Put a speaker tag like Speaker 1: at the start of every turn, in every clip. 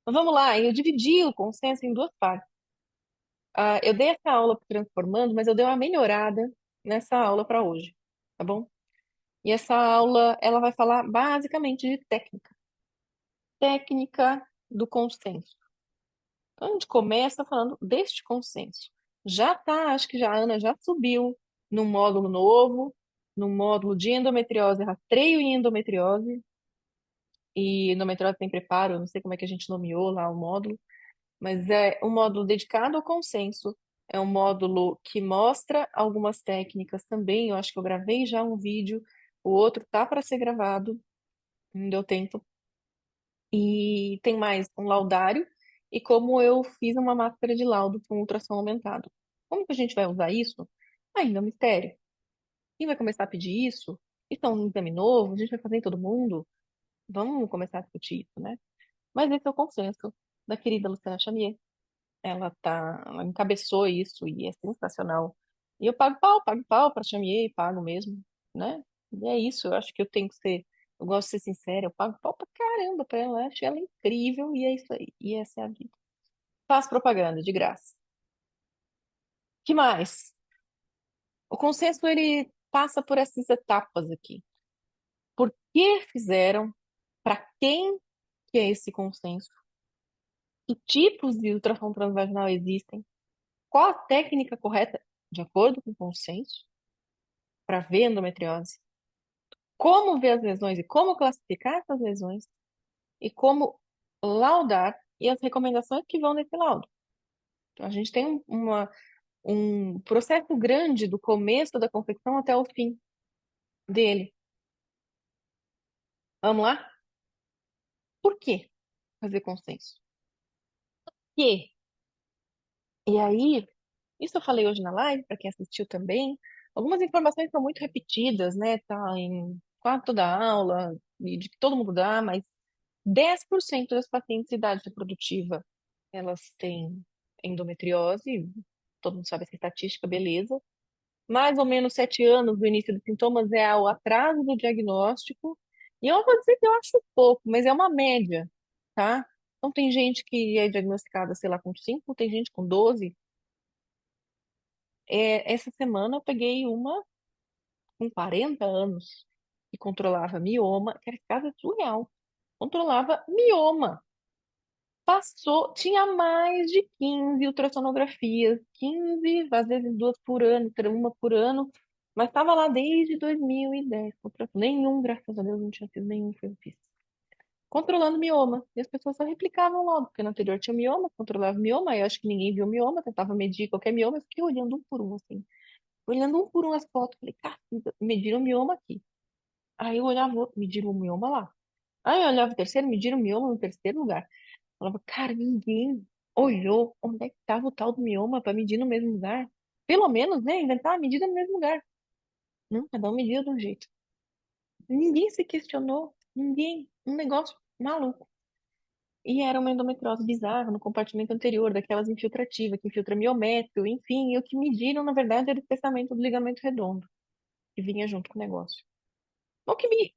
Speaker 1: Mas vamos lá, eu dividi o consenso em duas partes. Eu dei essa aula para Transformando, mas eu dei uma melhorada nessa aula para hoje, tá bom? E essa aula, ela vai falar basicamente de técnica. Técnica do consenso. Então, a gente começa falando deste consenso. Já tá, acho que já a Ana já subiu num módulo novo, no módulo de endometriose, rastreio em endometriose, e endometriose tem preparo, eu não sei como é que a gente nomeou lá o módulo, mas é um módulo dedicado ao consenso. É um módulo que mostra algumas técnicas também. Eu acho que eu gravei já um vídeo, o outro tá para ser gravado, não deu tempo. E tem mais um laudário e como eu fiz uma máscara de laudo com ultrassom aumentado. Como que a gente vai usar isso? Ainda é um mistério. Quem vai começar a pedir isso? Isso é um exame novo? A gente vai fazer em todo mundo? Vamos começar a discutir isso, né? Mas esse é o consenso da querida Luciana Chamier. Ela encabeçou isso e é sensacional. E eu pago pau pra Chamier, pago mesmo, né? E é isso, eu acho que eu tenho que ser, eu gosto de ser sincera, eu pago pau pra caramba pra ela, eu acho ela incrível e é isso aí, e essa é a vida. Faz propaganda, de graça. Que mais? O consenso, ele passa por essas etapas aqui. Por que fizeram? Para quem que é esse consenso? Que tipos de ultrassom transvaginal existem? Qual a técnica correta, de acordo com o consenso, para ver endometriose? Como ver as lesões e como classificar essas lesões? E como laudar e as recomendações que vão nesse laudo. Então, a gente tem um processo grande do começo da confecção até o fim dele. Vamos lá? Por que fazer consenso? Que? E aí, isso eu falei hoje na live, para quem assistiu também. Algumas informações são muito repetidas, né? Tá em quase toda a aula, e de que todo mundo dá, mas 10% das pacientes de idade reprodutiva, elas têm endometriose, todo mundo sabe essa estatística, beleza. Mais ou menos 7 anos do início dos sintomas é o atraso do diagnóstico. E eu não vou dizer que eu acho pouco, mas é uma média, tá? Então tem gente que é diagnosticada, sei lá, com 5, tem gente com 12. Essa semana eu peguei uma com 40 anos que controlava mioma, que era caso surreal. Controlava mioma. Passou, tinha mais de 15 ultrassonografias, 15, às vezes duas por ano, uma por ano, mas estava lá desde 2010. Nenhum, graças a Deus, não tinha sido nenhum que eu fiz. Controlando mioma. E as pessoas só replicavam logo, porque no anterior tinha mioma, controlava mioma, eu acho que ninguém viu mioma, tentava medir qualquer mioma, eu fiquei olhando um por um, assim. Olhando um por um as fotos, falei, cara, mediram o mioma aqui. Aí eu olhava o outro, mediram o mioma lá. Aí eu olhava o terceiro, mediram o mioma no terceiro lugar. Falava, cara, ninguém olhou onde é que estava o tal do mioma para medir no mesmo lugar. Pelo menos, né, inventar a medida no mesmo lugar. Não, cada um media de um jeito. Ninguém se questionou, ninguém. Um negócio maluco. E era uma endometriose bizarra no compartimento anterior, daquelas infiltrativas, que infiltra miométrio, enfim, e o que mediram, na verdade, era o espessamento do ligamento redondo, que vinha junto com o negócio. O que me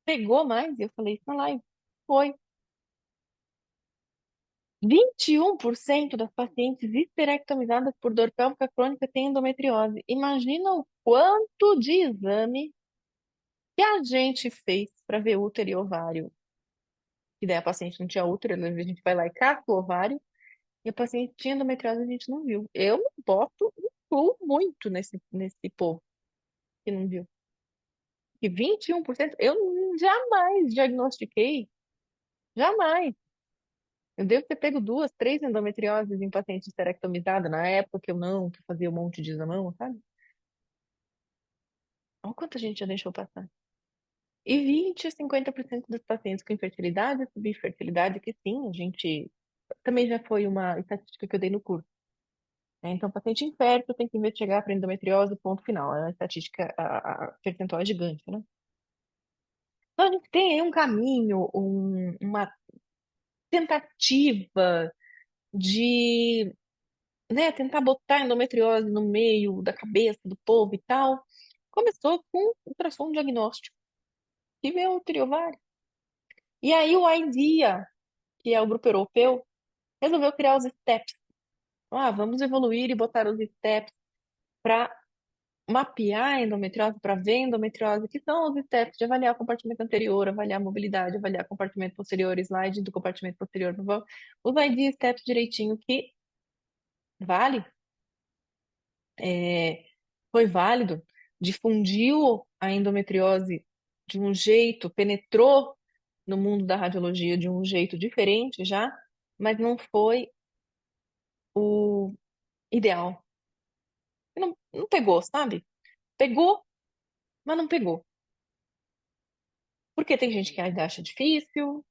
Speaker 1: pegou mais, e eu falei isso na live, foi 21% das pacientes histerectomizadas por dor pélvica crônica têm endometriose. Imagina o quanto de exame que a gente fez para ver útero e ovário. E daí a paciente não tinha útero, a gente vai lá e caça o ovário, e a paciente tinha endometriose e a gente não viu. Eu não boto um pulo muito nesse povo que não viu. E 21% eu jamais diagnostiquei, jamais. Eu devo ter pego duas, três endometrioses em paciente esterectomizada na época que eu fazia um monte de examão, sabe? Olha quanta gente já deixou passar. E 20 a 50% dos pacientes com infertilidade, subfertilidade, que sim, a gente também já foi uma estatística que eu dei no curso, né? Então, paciente infértil tem que investigar para endometriose, ponto final. É uma estatística, a percentual é gigante, né? Então, a gente tem aí um caminho, uma tentativa de, né, tentar botar a endometriose no meio da cabeça do povo e tal. Começou com ultrassom diagnóstico, que veio o triovário. E aí o IDEA. que é o grupo europeu, resolveu criar os STEPs. Ah, vamos evoluir e botar os STEPs para mapear a endometriose, para ver a endometriose, que são os STEPs de avaliar o compartimento anterior, avaliar a mobilidade, avaliar o compartimento posterior, slide do compartimento posterior. Os ID STEPs direitinho, que vale, é, foi válido, difundiu a endometriose de um jeito, penetrou no mundo da radiologia de um jeito diferente já, mas não foi o ideal. Não pegou, sabe? Pegou, mas não pegou. Porque tem gente que ainda acha difícil,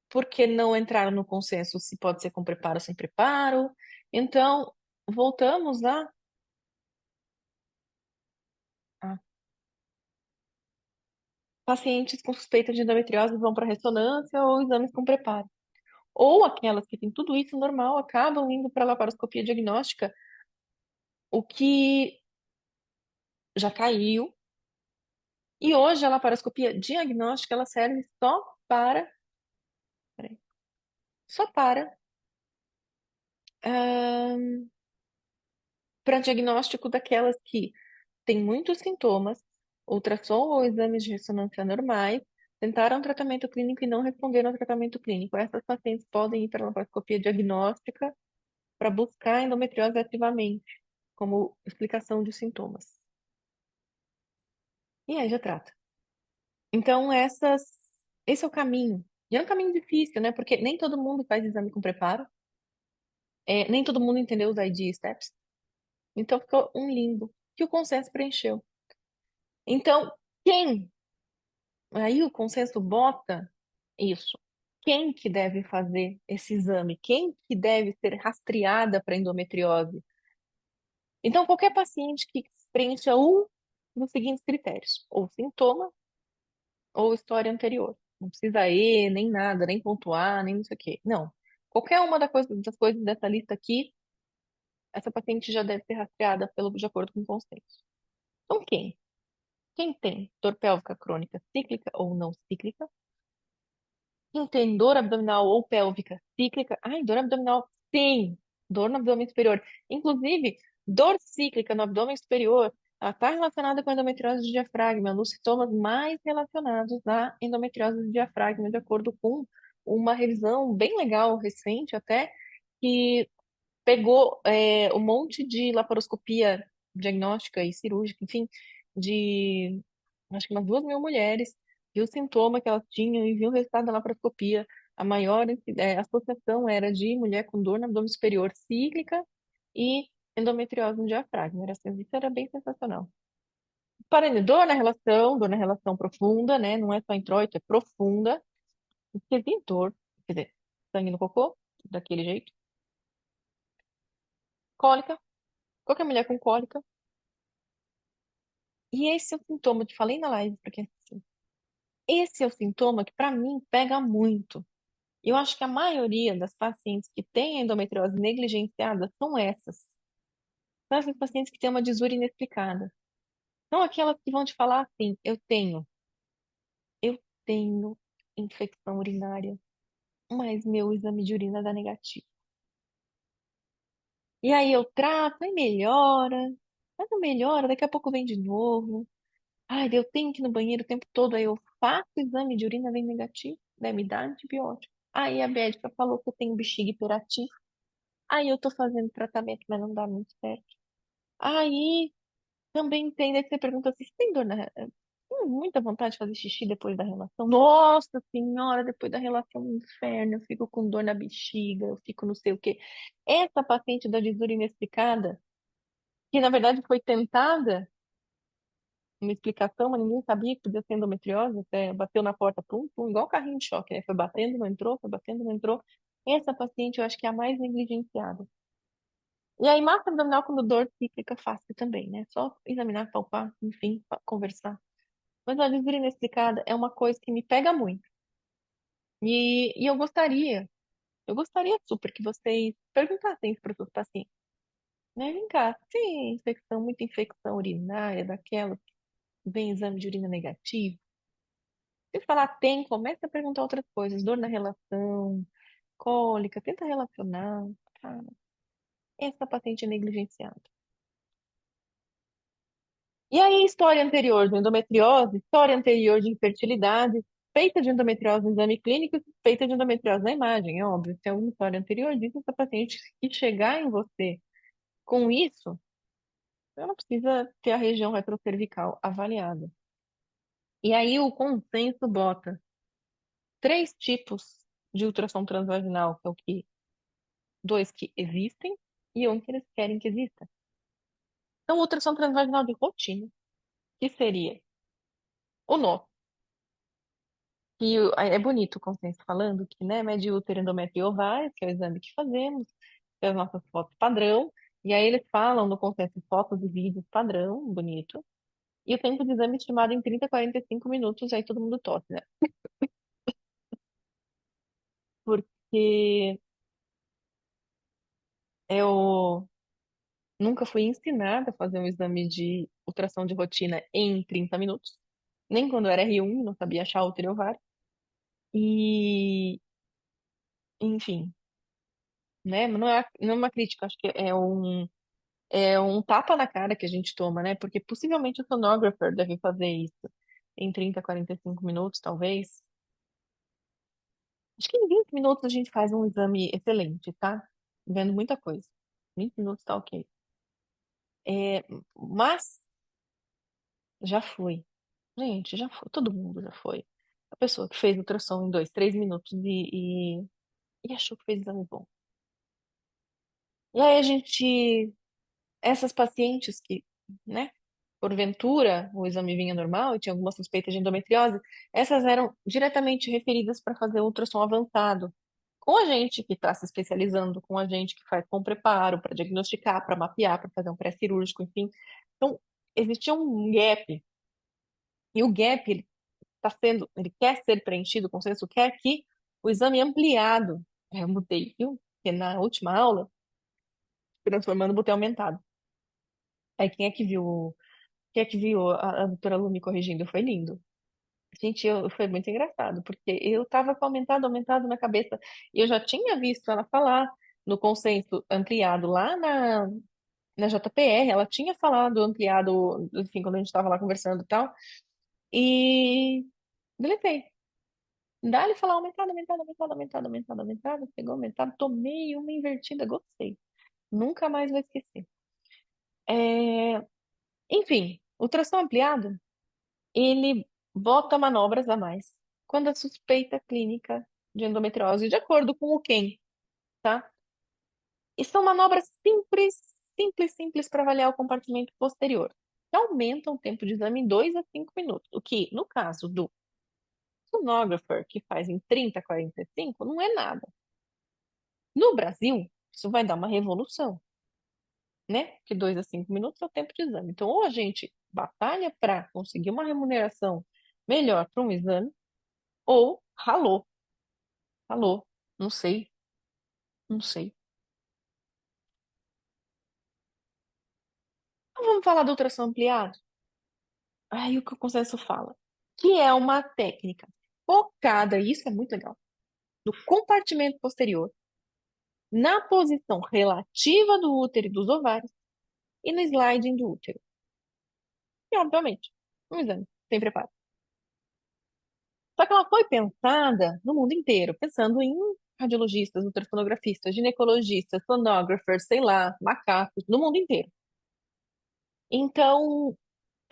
Speaker 1: porque não entraram no consenso se pode ser com preparo ou sem preparo. Então, voltamos a pacientes com suspeita de endometriose vão para ressonância ou exames com preparo. Ou aquelas que têm tudo isso normal acabam indo para laparoscopia diagnóstica, o que já caiu. E hoje a laparoscopia diagnóstica ela serve peraí, só para diagnóstico daquelas que têm muitos sintomas, ultrassom ou exames de ressonância normais, tentaram tratamento clínico e não responderam ao tratamento clínico. Essas pacientes podem ir para a laparoscopia diagnóstica para buscar endometriose ativamente, como explicação de sintomas. E aí já trata. Então, esse é o caminho. E é um caminho difícil, né? Porque nem todo mundo faz exame com preparo, nem todo mundo entendeu os ID steps. Então, ficou um limbo que o consenso preencheu. Então, quem? Aí o consenso bota isso. Quem que deve fazer esse exame? Quem que deve ser rastreada para endometriose? Então, qualquer paciente que preencha um dos seguintes critérios: ou sintoma, ou história anterior. Não precisa nem nada, nem pontuar, nem não sei o quê. Não. Qualquer uma das coisas dessa lista aqui, essa paciente já deve ser rastreada de acordo com o consenso. Então, quem? Quem tem dor pélvica crônica cíclica ou não cíclica? Quem tem dor abdominal ou pélvica cíclica? Ai, dor abdominal, sim. Dor no abdômen superior. Inclusive, dor cíclica no abdômen superior, ela está relacionada com a endometriose do diafragma, nos sintomas mais relacionados à endometriose do diafragma, de acordo com uma revisão bem legal, recente até, que pegou um monte de laparoscopia diagnóstica e cirúrgica, enfim, de acho que umas 2.000 mulheres, viu o sintoma que elas tinham e viu o resultado da laparoscopia. A maior associação era de mulher com dor no abdômen superior cíclica e endometriose no diafragma. Era, assim, isso era bem sensacional. Para dor na relação profunda, né? Não é só introito, é profunda. Porque tem dor, quer dizer, sangue no cocô, daquele jeito. Cólica, qualquer mulher com cólica. E esse é o sintoma, eu te falei na live, porque assim, esse é o sintoma que para mim pega muito. Eu acho que a maioria das pacientes que têm endometriose negligenciada são essas. São essas pacientes que têm uma desura inexplicada. São aquelas que vão te falar assim, eu tenho infecção urinária, mas meu exame de urina dá negativo. E aí eu trato, aí melhora, mas não melhora, daqui a pouco vem de novo. Ai, eu tenho que ir no banheiro o tempo todo, aí eu faço o exame de urina, vem negativo, daí me dá antibiótico. Aí a médica falou que eu tenho bexiga hiperativo. Aí eu tô fazendo tratamento, mas não dá muito certo. Aí também tem, daí você pergunta assim, você tem dor na... Tenho muita vontade de fazer xixi depois da relação. Nossa senhora, depois da relação, um inferno. Eu fico com dor na bexiga, eu fico não sei o quê. Essa paciente da desura inexplicada, que na verdade foi tentada uma explicação, mas ninguém sabia que podia ser endometriose, até bateu na porta, pum, pum, igual carrinho de choque, né? Foi batendo, não entrou, foi batendo, não entrou. Essa paciente eu acho que é a mais negligenciada. E aí, massa abdominal com dor cíclica fácil também, né? Só examinar, palpar, enfim, conversar. Mas a desvia inexplicada é uma coisa que me pega muito. E eu gostaria super que vocês perguntassem isso para os seus pacientes. Né? Vem cá, tem infecção, muita infecção urinária, daquela que vem exame de urina negativo. Se falar tem, começa a perguntar outras coisas. Dor na relação, cólica, tenta relacionar. Cara, essa paciente é negligenciada. E aí, história anterior de endometriose, história anterior de infertilidade, feita de endometriose no exame clínico, feita de endometriose na imagem, é óbvio. Se tem alguma história anterior disso, essa paciente que chegar em você com isso, ela precisa ter a região retrocervical avaliada. E aí o consenso bota três tipos de ultrassom transvaginal, que é o que dois que existem e um que eles querem que exista. Então, o ultrassom transvaginal de rotina, que seria o nosso, que é bonito o consenso falando que, né, mede útero, endométrio e ovários, que é o exame que fazemos, que é as nossas fotos padrão, e aí eles falam no consenso fotos e vídeos padrão, bonito, e o tempo de exame estimado em 30 a 45 minutos, aí todo mundo tosse, né? Porque eu nunca fui ensinada a fazer um exame de ultrassom de rotina em 30 minutos, nem quando eu era R1, não sabia achar útero e ovário. E, enfim, né? Não é uma crítica, acho que é um tapa na cara que a gente toma, né? Porque possivelmente o sonographer deve fazer isso em 30, 45 minutos, talvez. Acho que em 20 minutos a gente faz um exame excelente, tá? Vendo muita coisa. 20 minutos tá ok. É, mas já fui. Gente, já foi. Todo mundo já foi. A pessoa que fez ultrassom em 2, 3 minutos e achou que fez exame bom. E aí a gente, essas pacientes que, né, porventura o exame vinha normal e tinha alguma suspeita de endometriose, essas eram diretamente referidas para fazer ultrassom avançado. Com a gente que está se especializando, com a gente que faz com preparo para diagnosticar, para mapear, para fazer um pré-cirúrgico, enfim. Então, existia um gap. E o gap, ele quer ser preenchido, o consenso quer que o exame ampliado, eu mudei, viu? Porque na última aula, transformando, botei aumentado. Aí quem é que viu a doutora Lu me corrigindo? Foi lindo. Gente, foi muito engraçado, porque eu tava com aumentado, aumentado na cabeça, e eu já tinha visto ela falar no consenso ampliado lá na JPR, ela tinha falado ampliado, enfim, quando a gente tava lá conversando e tal, e deletei. Dá-lhe falar aumentado, aumentado, aumentado, aumentado, aumentado, aumentado, pegou aumentado, tomei uma invertida, gostei. Nunca mais vou esquecer. É, enfim, o tração ampliado, ele bota manobras a mais quando a suspeita clínica de endometriose, de acordo com o quem, tá? E são manobras simples, simples, simples para avaliar o compartimento posterior, que aumentam o tempo de exame em 2 a 5 minutos, o que, no caso do sonographer, que faz em 30 a 45, não é nada. No Brasil, isso vai dar uma revolução, né? Que 2 a 5 minutos é o tempo de exame. Então, ou a gente batalha para conseguir uma remuneração melhor para um exame, ou ralou, ralou, não sei, não sei. Então, vamos falar da ultrassom ampliado? Aí o que o consenso fala? Que é uma técnica focada, e isso é muito legal, no compartimento posterior, na posição relativa do útero e dos ovários e no sliding do útero. E, obviamente, um exame sem preparo. Só que ela foi pensada no mundo inteiro, pensando em radiologistas, ultrassonografistas, ginecologistas, sonographers, sei lá, macacos, no mundo inteiro. Então,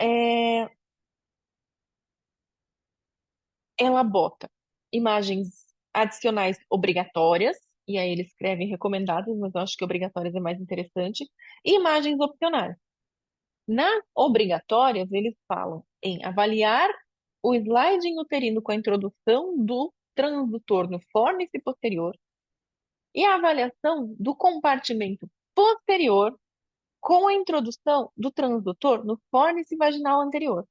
Speaker 1: é, ela bota imagens adicionais obrigatórias, e aí eles escrevem recomendadas, mas eu acho que obrigatórias é mais interessante, e imagens opcionais. Nas obrigatórias, eles falam em avaliar o sliding uterino com a introdução do transdutor no fórnice posterior e a avaliação do compartimento posterior com a introdução do transdutor no fórnice vaginal anterior.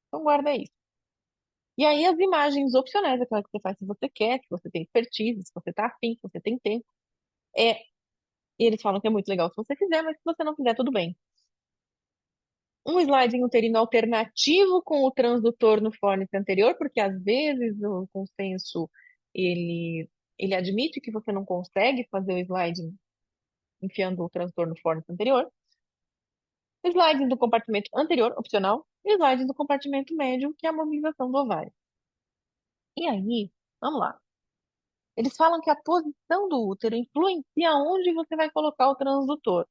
Speaker 1: Então, guarda isso. E aí, as imagens opcionais, aquela que você faz se você quer, se você tem expertise, se você tá afim, se você tem tempo. É, e eles falam que é muito legal se você fizer, mas se você não fizer, tudo bem. Um sliding uterino alternativo com o transdutor no fórnice anterior, porque às vezes o consenso ele, ele admite que você não consegue fazer o sliding enfiando o transdutor no fornix anterior, sliding do compartimento anterior, opcional, e sliding do compartimento médio, que é a mobilização do ovário. E aí, vamos lá. Eles falam que a posição do útero influencia onde você vai colocar o transdutor.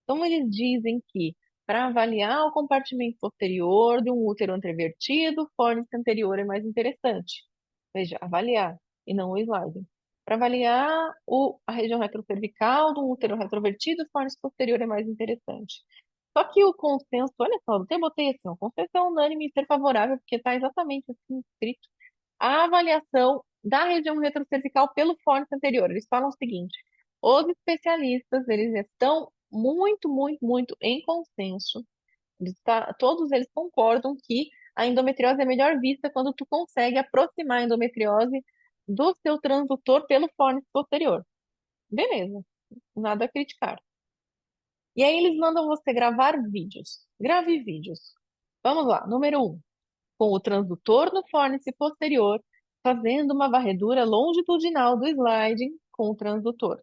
Speaker 1: Então, eles dizem que para avaliar o compartimento posterior de um útero antevertido, o fórnix anterior é mais interessante. Veja, avaliar e não o sliding. Para avaliar a região retrocervical de um útero retrovertido, o fórnix posterior é mais interessante. Só que o consenso, olha só, eu até botei assim, o consenso é unânime e ser favorável, porque está exatamente assim escrito a avaliação da região retrocervical pelo fórnix anterior. Eles falam o seguinte: os especialistas, eles estão muito, muito, muito em consenso. Todos eles concordam que a endometriose é melhor vista quando tu consegue aproximar a endometriose do seu transdutor pelo fórnix posterior. Beleza, nada a criticar. E aí eles mandam você gravar vídeos. Grave vídeos. Vamos lá, número 1 com o transdutor no fórnix posterior, fazendo uma varredura longitudinal do sliding com o transdutor.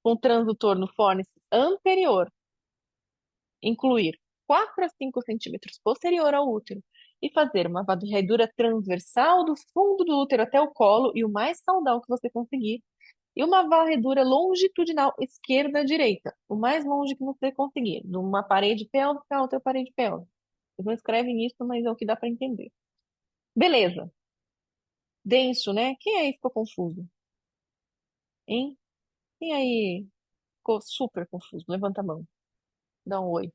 Speaker 1: Com o transdutor no fórnix anterior, incluir 4 a 5 centímetros posterior ao útero e fazer uma varredura transversal do fundo do útero até o colo e o mais caudal que você conseguir, e uma varredura longitudinal esquerda-direita, o mais longe que você conseguir, numa parede pélvica a outra parede pélvica. Eles não escrevem isso, mas é o que dá para entender. Beleza. Denso, né? Quem aí ficou confuso? Hein? Quem aí ficou super confuso? Levanta a mão. Dá um oi.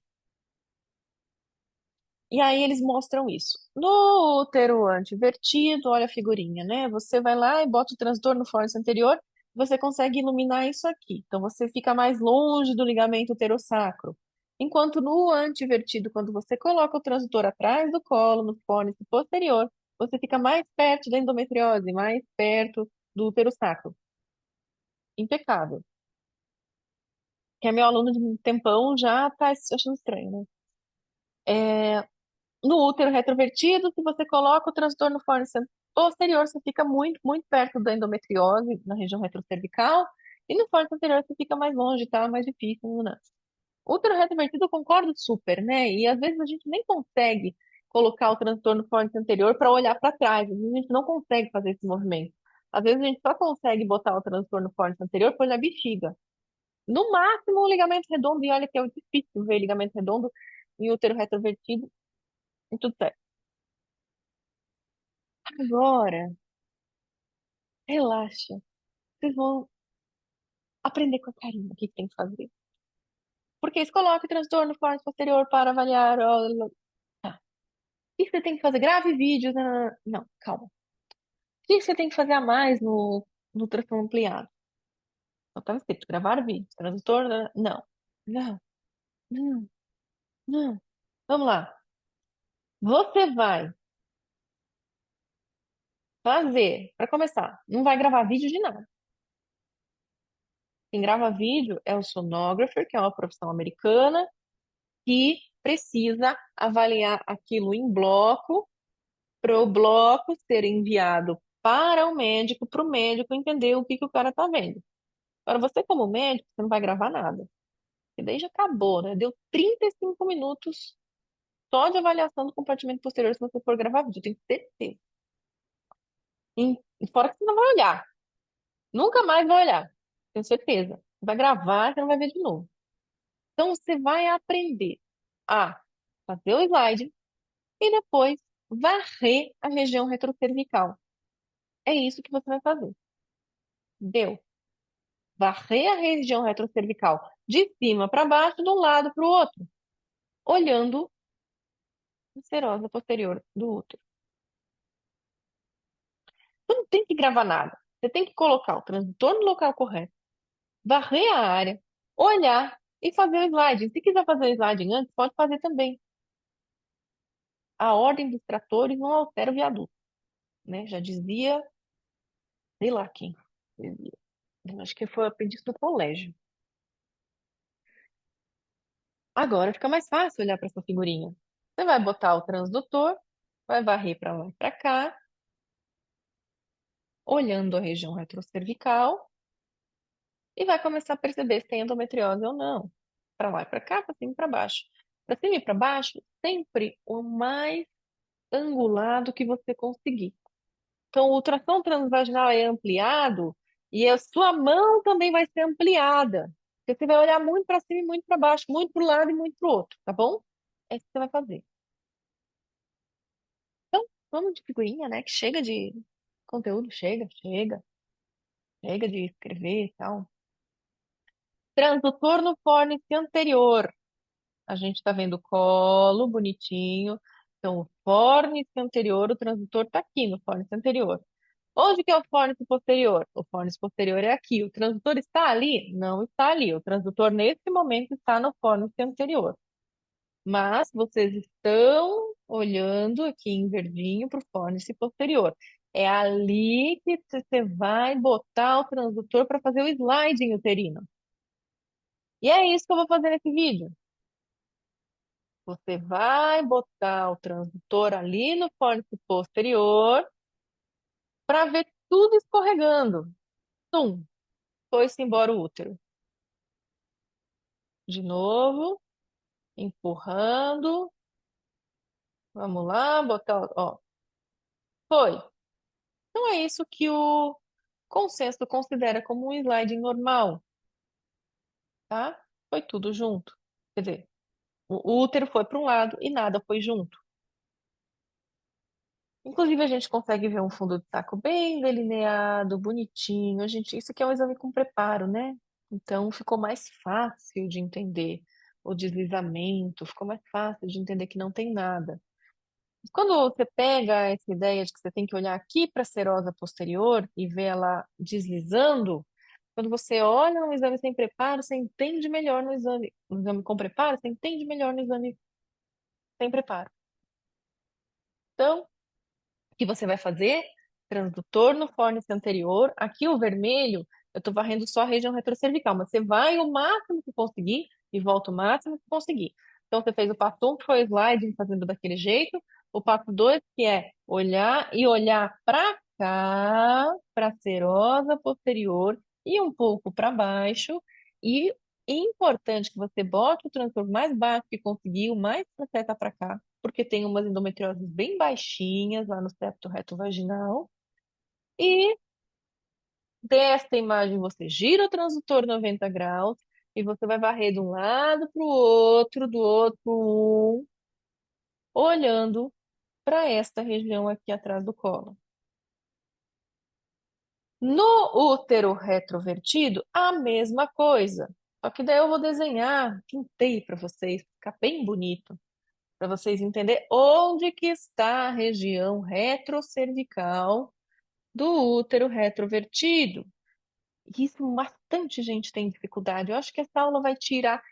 Speaker 1: E aí eles mostram isso. No útero antivertido, olha a figurinha, né? Você vai lá e bota o transdutor no fórnix anterior, você consegue iluminar isso aqui. Então você fica mais longe do ligamento uterossacro. Enquanto no antivertido, quando você coloca o transdutor atrás do colo, no fórnix posterior, você fica mais perto da endometriose, mais perto do uterossacro. Impecável. Que é meu aluno de um tempão já tá achando estranho, né? No útero retrovertido, se você coloca o transtorno fórnix posterior, você fica muito, muito perto da endometriose, na região retrocervical, e no fórnix anterior você fica mais longe, tá? Mais difícil, né? Útero retrovertido, eu concordo super, né? E às vezes a gente nem consegue colocar o transtorno fórnix anterior para olhar para trás, às vezes a gente não consegue fazer esse movimento. Às vezes a gente só consegue botar o transtorno fórnix anterior para olhar a bexiga. No máximo, um ligamento redondo, e olha que é difícil ver ligamento redondo em útero retrovertido, e tudo certo. Agora, relaxa. Vocês vão aprender com a carinha o que que tem que fazer. Porque eles colocam transtorno fórnix posterior para avaliar. Tá. O que que você tem que fazer? Grave vídeos. Não, calma. O que que você tem que fazer a mais no ultrassom ampliado? Não estava escrito gravar vídeos. Transtor. Não. Não. Não. Não. Vamos lá. Você vai fazer, para começar, não vai gravar vídeo de nada. Quem grava vídeo é o sonographer, que é uma profissão americana, que precisa avaliar aquilo em bloco, para o bloco ser enviado para o médico entender o que que o cara tá vendo. Para você, como médico, você não vai gravar nada. E daí já acabou, né? Deu 35 minutos só de avaliação do compartimento posterior se você for gravar vídeo, eu tenho certeza. E fora que você não vai olhar. Nunca mais vai olhar. Tenho certeza. Vai gravar, você não vai ver de novo. Então, você vai aprender a fazer o slide e depois varrer a região retrocervical. É isso que você vai fazer. Deu. Varrer a região retrocervical de cima para baixo, de um lado para o outro, olhando a serosa posterior do útero. Você não tem que gravar nada. Você tem que colocar o transdutor no local correto, varrer a área, olhar e fazer o slide. Se quiser fazer o slide antes, pode fazer também. A ordem dos tratores não altera o viaduto, né? Já dizia, sei lá quem. Dizia. Eu acho que foi aprendiz do colégio. Agora fica mais fácil olhar para essa figurinha. Você vai botar o transdutor, vai varrer para lá e para cá, olhando a região retrocervical e vai começar a perceber se tem endometriose ou não. Para lá e para cá, para cima e para baixo. Para cima e para baixo, sempre o mais angulado que você conseguir. Então, o ultrassom transvaginal é ampliado e a sua mão também vai ser ampliada. Porque você vai olhar muito para cima e muito para baixo, muito para o lado e muito para o outro, tá bom? É isso que você vai fazer. Então, vamos de figurinha, né? Que chega de conteúdo, chega de escrever e tal. Transdutor no fórnice anterior. A gente está vendo o colo bonitinho. Então, o fórnice anterior, o transdutor está aqui no fórnice anterior. Onde que é o fórnice posterior? O fórnice posterior é aqui. O transdutor está ali? Não está ali. O transdutor, nesse momento, está no fórnice anterior. Mas vocês estão olhando aqui em verdinho para o fórnice posterior. É ali que você vai botar o transdutor para fazer o sliding uterino. E é isso que eu vou fazer nesse vídeo. Você vai botar o transdutor ali no fórnice posterior para ver tudo escorregando. Tum, foi-se embora o útero. De novo, empurrando. Vamos lá, botar, ó. Foi. Então é isso que o consenso considera como um slide normal, tá? Foi tudo junto. Quer dizer, o útero foi para um lado e nada foi junto. Inclusive, a gente consegue ver um fundo de saco bem delineado, bonitinho. Isso aqui é um exame com preparo, né? Então, ficou mais fácil de entender o deslizamento, ficou mais fácil de entender que não tem nada. Quando você pega essa ideia de que você tem que olhar aqui para a serosa posterior e ver ela deslizando, quando você olha um exame sem preparo, você entende melhor no exame com preparo, você entende melhor no exame sem preparo. Então, o que você vai fazer? Transdutor no fórnice anterior. Aqui o vermelho, eu estou varrendo só a região retrocervical, mas você vai o máximo que conseguir e volta o máximo que conseguir. Então, você fez o passo 1, que foi o slide, fazendo daquele jeito. O passo 2, que é olhar e olhar para cá, para a serosa posterior e um pouco para baixo. E é importante que você bote o transdutor mais baixo que conseguir, o mais para seta para cá, porque tem umas endometrioses bem baixinhas lá no septo reto vaginal. E desta imagem você gira o transdutor 90 graus e você vai varrer de um lado para o outro, do outro um, olhando para esta região aqui atrás do colo. No útero retrovertido, a mesma coisa. Só que daí eu vou desenhar, pintei para vocês, ficar bem bonito, para vocês entenderem onde que está a região retrocervical do útero retrovertido. Isso bastante gente tem dificuldade. Eu acho que essa aula vai tirar.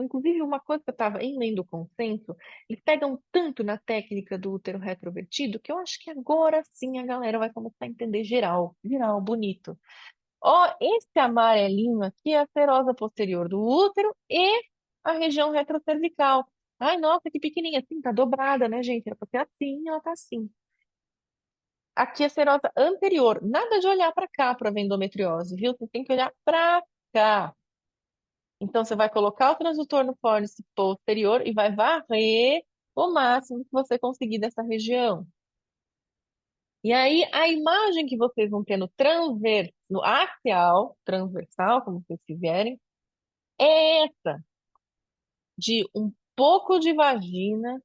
Speaker 1: Inclusive, uma coisa que eu estava em lendo o consenso, eles pegam tanto na técnica do útero retrovertido que eu acho que agora sim a galera vai começar a entender geral, geral, bonito. Ó, esse amarelinho aqui é a serosa posterior do útero e a região retrocervical. Ai, nossa, que pequenininha, assim, tá dobrada, né, gente? Era pra ser assim, ela tá assim. Aqui é a serosa anterior. Nada de olhar para cá para ver endometriose, viu? Você tem que olhar para cá. Então, você vai colocar o transdutor no fórnice posterior e vai varrer o máximo que você conseguir dessa região. E aí, a imagem que vocês vão ter no axial, transversal, como vocês quiserem, é essa, de um pouco de vagina,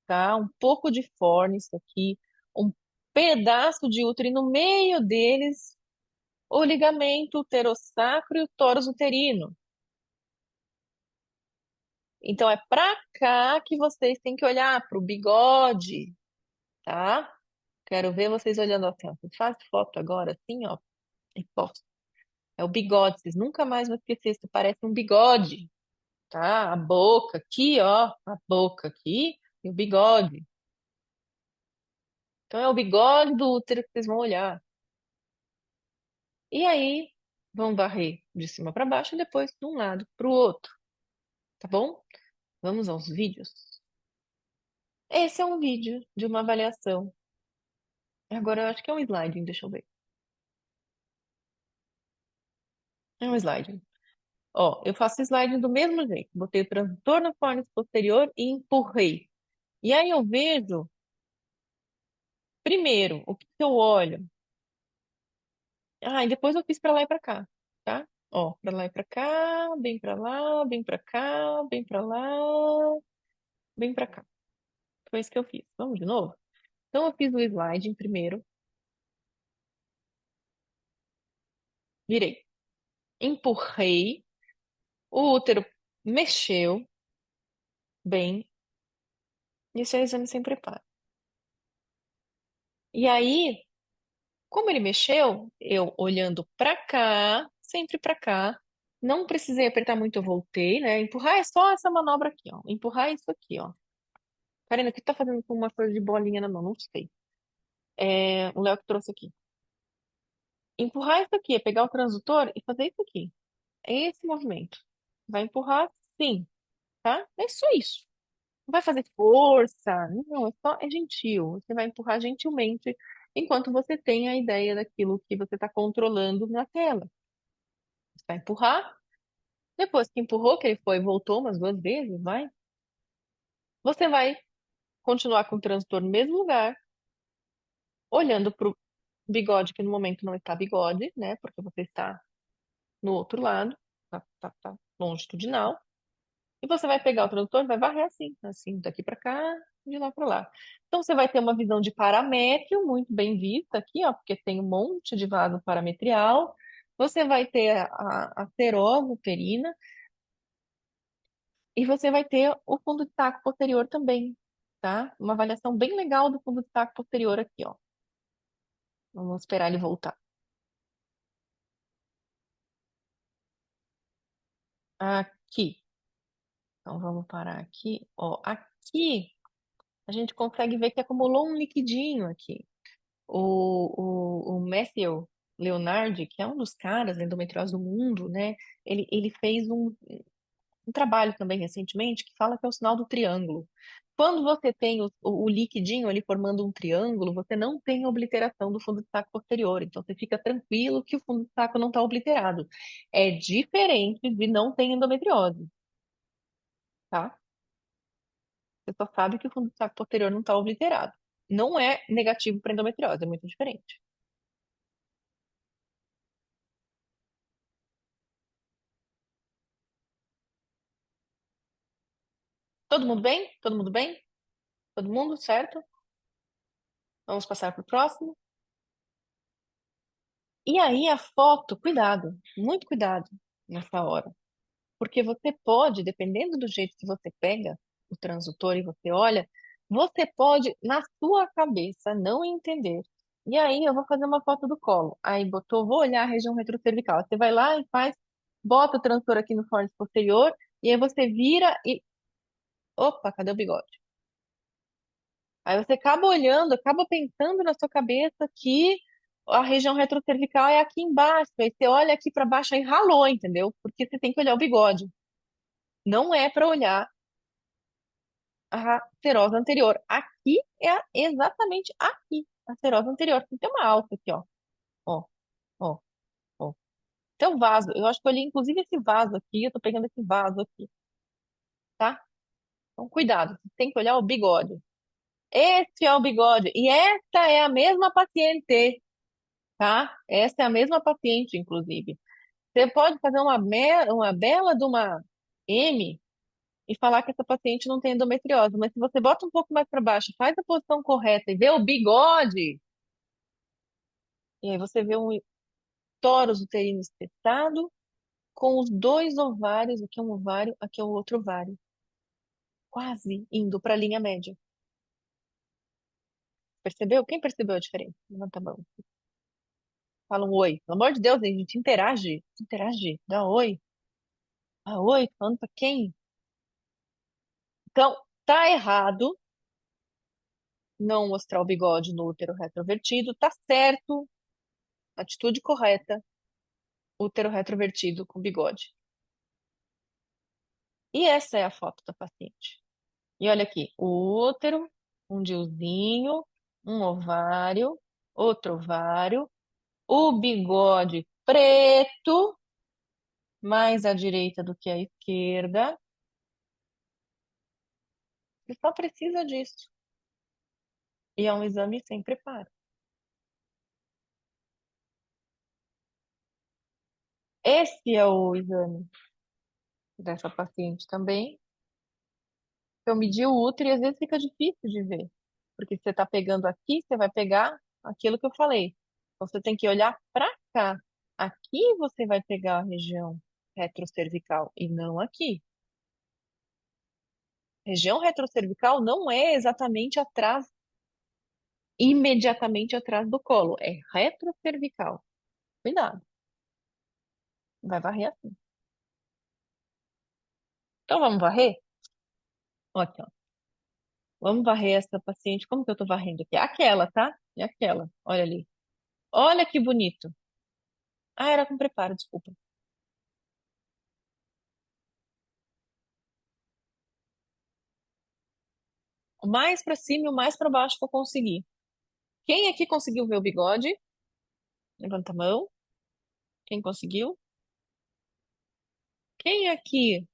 Speaker 1: tá? Um pouco de fórnice aqui, um pedaço de útero, e no meio deles o ligamento uterosacro e o tórus uterino. Então é para cá que vocês têm que olhar para o bigode, tá? Quero ver vocês olhando assim, ó. Faz foto agora, assim, ó, e posta. É o bigode, vocês nunca mais vão esquecer, isso parece um bigode, tá? A boca aqui, ó, a boca aqui e o bigode. Então é o bigode do útero que vocês vão olhar. E aí vão varrer de cima para baixo e depois de um lado para o outro, tá bom? Vamos aos vídeos. Esse é um vídeo de uma avaliação Agora eu acho que é um sliding, deixa eu ver. É um sliding. Ó, eu faço sliding do mesmo jeito. Botei o transdutor no fornix posterior e empurrei. E aí eu vejo, primeiro, o que que eu olho? Ah, e depois eu fiz pra lá e pra cá, tá? Ó, pra lá e pra cá, bem pra lá, bem pra cá, bem pra lá, bem pra cá. Foi isso que eu fiz. Vamos de novo? Então eu fiz o sliding primeiro, virei, empurrei, o útero mexeu bem, isso é exame sem preparo. E aí, como ele mexeu, eu olhando pra cá, sempre pra cá, não precisei apertar muito, eu voltei, né? Empurrar é só essa manobra aqui, ó. Empurrar é isso aqui, ó. Karina, o que tá fazendo com uma coisa de bolinha na mão? Não sei. É, o Léo que trouxe aqui. Empurrar isso aqui, é pegar o transdutor e fazer isso aqui. É esse movimento. Vai empurrar, sim, tá? É só isso. Não vai fazer força, não, é gentil. Você vai empurrar gentilmente enquanto você tem a ideia daquilo que você está controlando na tela. Você vai empurrar, depois que empurrou, que ele foi e voltou umas duas vezes, vai. Você vai continuar com o transdutor no mesmo lugar, olhando para o bigode, que no momento não está bigode, né? Porque você está no outro lado, tá longitudinal. E você vai pegar o tradutor e vai varrer assim, assim, daqui para cá, de lá para lá. Então você vai ter uma visão de paramétrio muito bem vista aqui, ó, porque tem um monte de vaso parametrial. Você vai ter a serosa uterina e você vai ter o fundo de saco posterior também, tá? Uma avaliação bem legal do fundo de saco posterior aqui, ó. Vamos esperar ele voltar. Aqui. Então vamos parar aqui, ó. Aqui a gente consegue ver que acumulou um liquidinho aqui. O Matthew Leonardi, que é um dos caras da endometriose do mundo, né? Ele fez um trabalho também recentemente que fala que é o sinal do triângulo. Quando você tem o liquidinho ali formando um triângulo, você não tem obliteração do fundo de saco posterior. Então você fica tranquilo que o fundo de saco não está obliterado. É diferente de não ter endometriose, tá? Você só sabe que o fundo de saco posterior não está obliterado. Não é negativo para endometriose, é muito diferente. Todo mundo bem? Todo mundo bem? Todo mundo, certo? Vamos passar para o próximo. E aí a foto, cuidado, muito cuidado nessa hora, porque você pode, dependendo do jeito que você pega o transdutor e você olha, você pode, na sua cabeça, não entender. E aí eu vou fazer uma foto do colo. Aí botou, vou olhar a região retrocervical. Você vai lá e faz, bota o transdutor aqui no fornix posterior, e aí você vira e. Opa, cadê o bigode? Aí você acaba olhando, acaba pensando na sua cabeça que a região retrocervical é aqui embaixo. Aí você olha aqui para baixo e ralou, entendeu? Porque você tem que olhar o bigode. Não é para olhar a serosa anterior. Aqui é exatamente aqui, a serosa anterior. Tem uma alça aqui, ó. Ó, ó, ó. Então, vaso. Eu acho que eu olhei inclusive esse vaso aqui. Eu tô pegando esse vaso aqui, tá? Então, cuidado. Você tem que olhar o bigode. Esse é o bigode. E esta é a mesma paciente, tá? Essa é a mesma paciente, inclusive. Você pode fazer uma bela de uma M e falar que essa paciente não tem endometriose, mas se você bota um pouco mais para baixo, faz a posição correta e vê o bigode, e aí você vê um tórus uterino espetado com os dois ovários, aqui é um ovário, aqui é o outro ovário, quase indo para a linha média. Percebeu? Quem percebeu a diferença? Levanta a mão. Fala um oi. Pelo amor de Deus, a gente interage. Interage. Dá oi. Ah, oi, falando pra quem? Então, tá errado não mostrar o bigode no útero retrovertido, tá certo, atitude correta, útero retrovertido com bigode. E essa é a foto da paciente. E olha aqui, o útero, um dilzinho, um ovário. outro ovário, o bigode preto, mais à direita do que à esquerda. Você só precisa disso. E é um exame sem preparo. Esse é o exame dessa paciente também. Eu medi o útero e às vezes fica difícil de ver. Porque você está pegando aqui, você vai pegar aquilo que eu falei. Então, você tem que olhar para cá. Aqui você vai pegar a região retrocervical e não aqui. Região retrocervical não é exatamente atrás, imediatamente atrás do colo. É retrocervical. Cuidado, vai varrer assim. Então vamos varrer? Aqui, ó. Vamos varrer essa paciente. Como que eu tô varrendo aqui? Aquela, tá? É aquela. Olha ali. Olha que bonito. Ah, era com preparo, desculpa. O mais pra cima e o mais pra baixo que eu consegui. Quem aqui conseguiu ver o bigode? Levanta a mão. Quem conseguiu? Quem aqui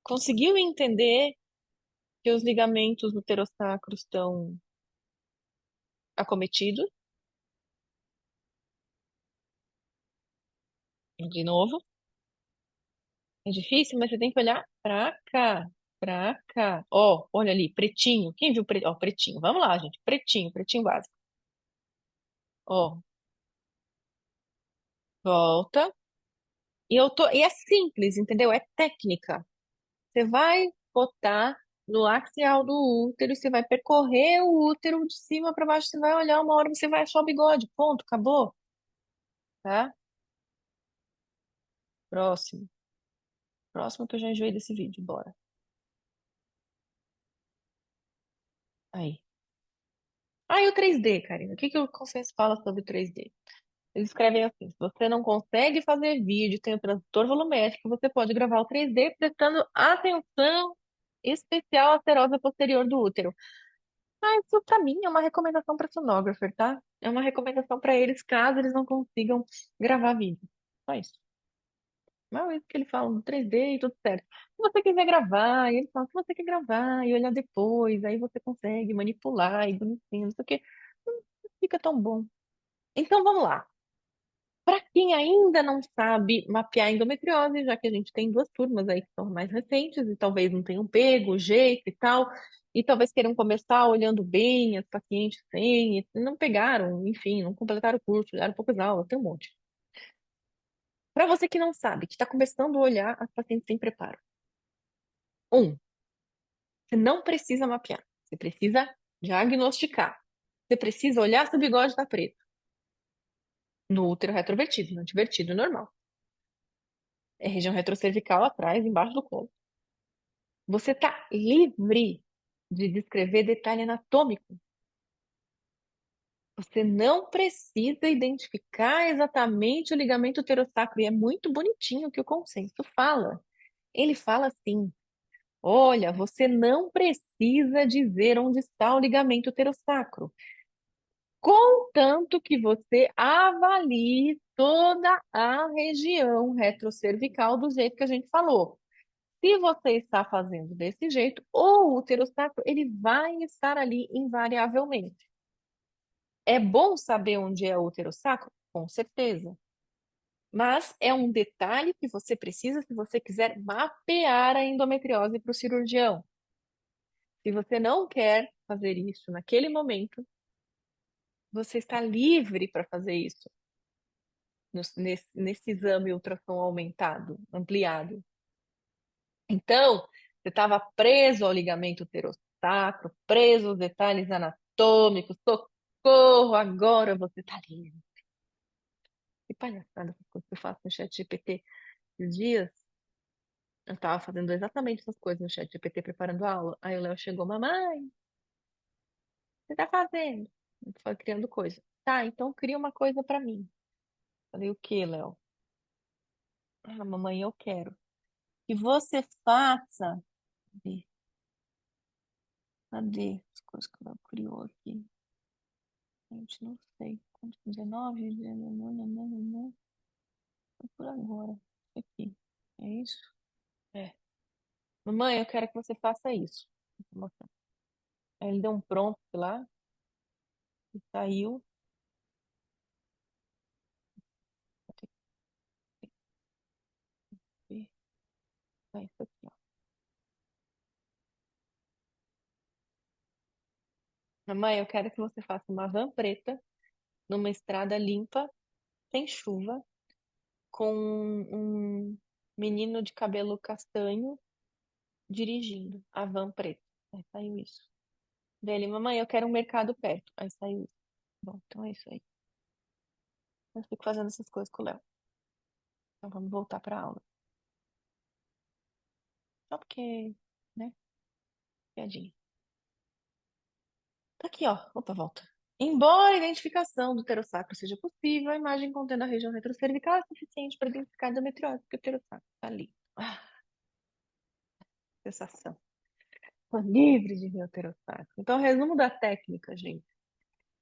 Speaker 1: conseguiu entender que os ligamentos do uterosacro estão acometidos? De novo. É difícil, mas você tem que olhar pra cá. Pra cá. Ó, olha ali, pretinho. Quem viu pretinho? Ó, pretinho. Vamos lá, gente. Pretinho, pretinho básico. Ó, volta. E é simples, entendeu? É técnica. Você vai botar no axial do útero, você vai percorrer o útero de cima para baixo, você vai olhar uma hora, você vai achar o bigode. Ponto, acabou, tá? Próximo. Próximo que eu já enjoei desse vídeo, bora. Aí. Ah, e o 3D, Karina? O que que o consenso fala sobre o 3D? Eles escrevem assim: se você não consegue fazer vídeo, tem o transdutor volumétrico, você pode gravar o 3D prestando atenção especial à serose posterior do útero. Ah, isso pra mim é uma recomendação para sonographer, tá? É uma recomendação para eles caso eles não consigam gravar vídeo. Só isso. Não é isso que eles falam do 3D e tudo certo. Se você quiser gravar, e eles falam, se você quer gravar e olhar depois, aí você consegue manipular e bonitinho, não sei o quê. Não fica tão bom. Então vamos lá. Para quem ainda não sabe mapear endometriose, já que a gente tem duas turmas aí que são mais recentes e talvez não tenham pego o jeito e tal, e talvez queiram começar olhando bem as pacientes sem, e não pegaram, enfim, não completaram o curso, olharam poucas aulas, tem um monte. Para você que não sabe, que está começando a olhar as pacientes sem preparo. Um, você não precisa mapear, você precisa diagnosticar. Você precisa olhar se o bigode está preto no útero retrovertido, no antivertido normal. É região retrocervical atrás, embaixo do colo. Você está livre de descrever detalhe anatômico. Você não precisa identificar exatamente o ligamento uterosacro. E é muito bonitinho o que o consenso fala. Ele fala assim: olha, você não precisa dizer onde está o ligamento uterosacro, contanto que você avalie toda a região retrocervical do jeito que a gente falou. Se você está fazendo desse jeito, o útero sacro, ele vai estar ali invariavelmente. É bom saber onde é o útero sacro? Com certeza. Mas é um detalhe que você precisa se você quiser mapear a endometriose para o cirurgião. Se você não quer fazer isso naquele momento, você está livre para fazer isso nesse exame ultrassom aumentado, ampliado. Então, você estava preso ao ligamento uterosacro, preso aos detalhes anatômicos, socorro, agora você está livre. Que palhaçada essas coisas que eu faço no chat GPT esses dias. Eu estava fazendo exatamente essas coisas no chat GPT, preparando a aula. Aí o Léo chegou, mamãe, o que você está fazendo? Eu falei, criando coisa. Tá, então cria uma coisa para mim. Falei, o que, Léo? Ah, mamãe, eu quero que você faça. Cadê? Cadê as coisas que o Léo criou aqui? Gente, não sei. 19, 19, por agora. Isso aqui. É isso? É. Mamãe, eu quero que você faça isso. Vou mostrar. Aí ele deu um prompt lá e saiu. Vou ter que ver. É isso aqui, ó. Mamãe, eu quero que você faça uma van preta numa estrada limpa, sem chuva, com um menino de cabelo castanho dirigindo a van preta. Aí saiu isso. Dele, mamãe, eu quero um mercado perto. Aí saiu isso. Bom, então é isso aí. Eu fico fazendo essas coisas com o Léo. Então vamos voltar para aula. Só porque, né? Piadinha. Tá aqui, ó. Opa, volta. Embora a identificação do pterossacro seja possível, a imagem contendo a região retrocervical é suficiente para identificar a endometriose, porque o pterossacro tá ali. Ah, sensação. Tô livre de ver o pterossacro. Então, resumo da técnica, gente.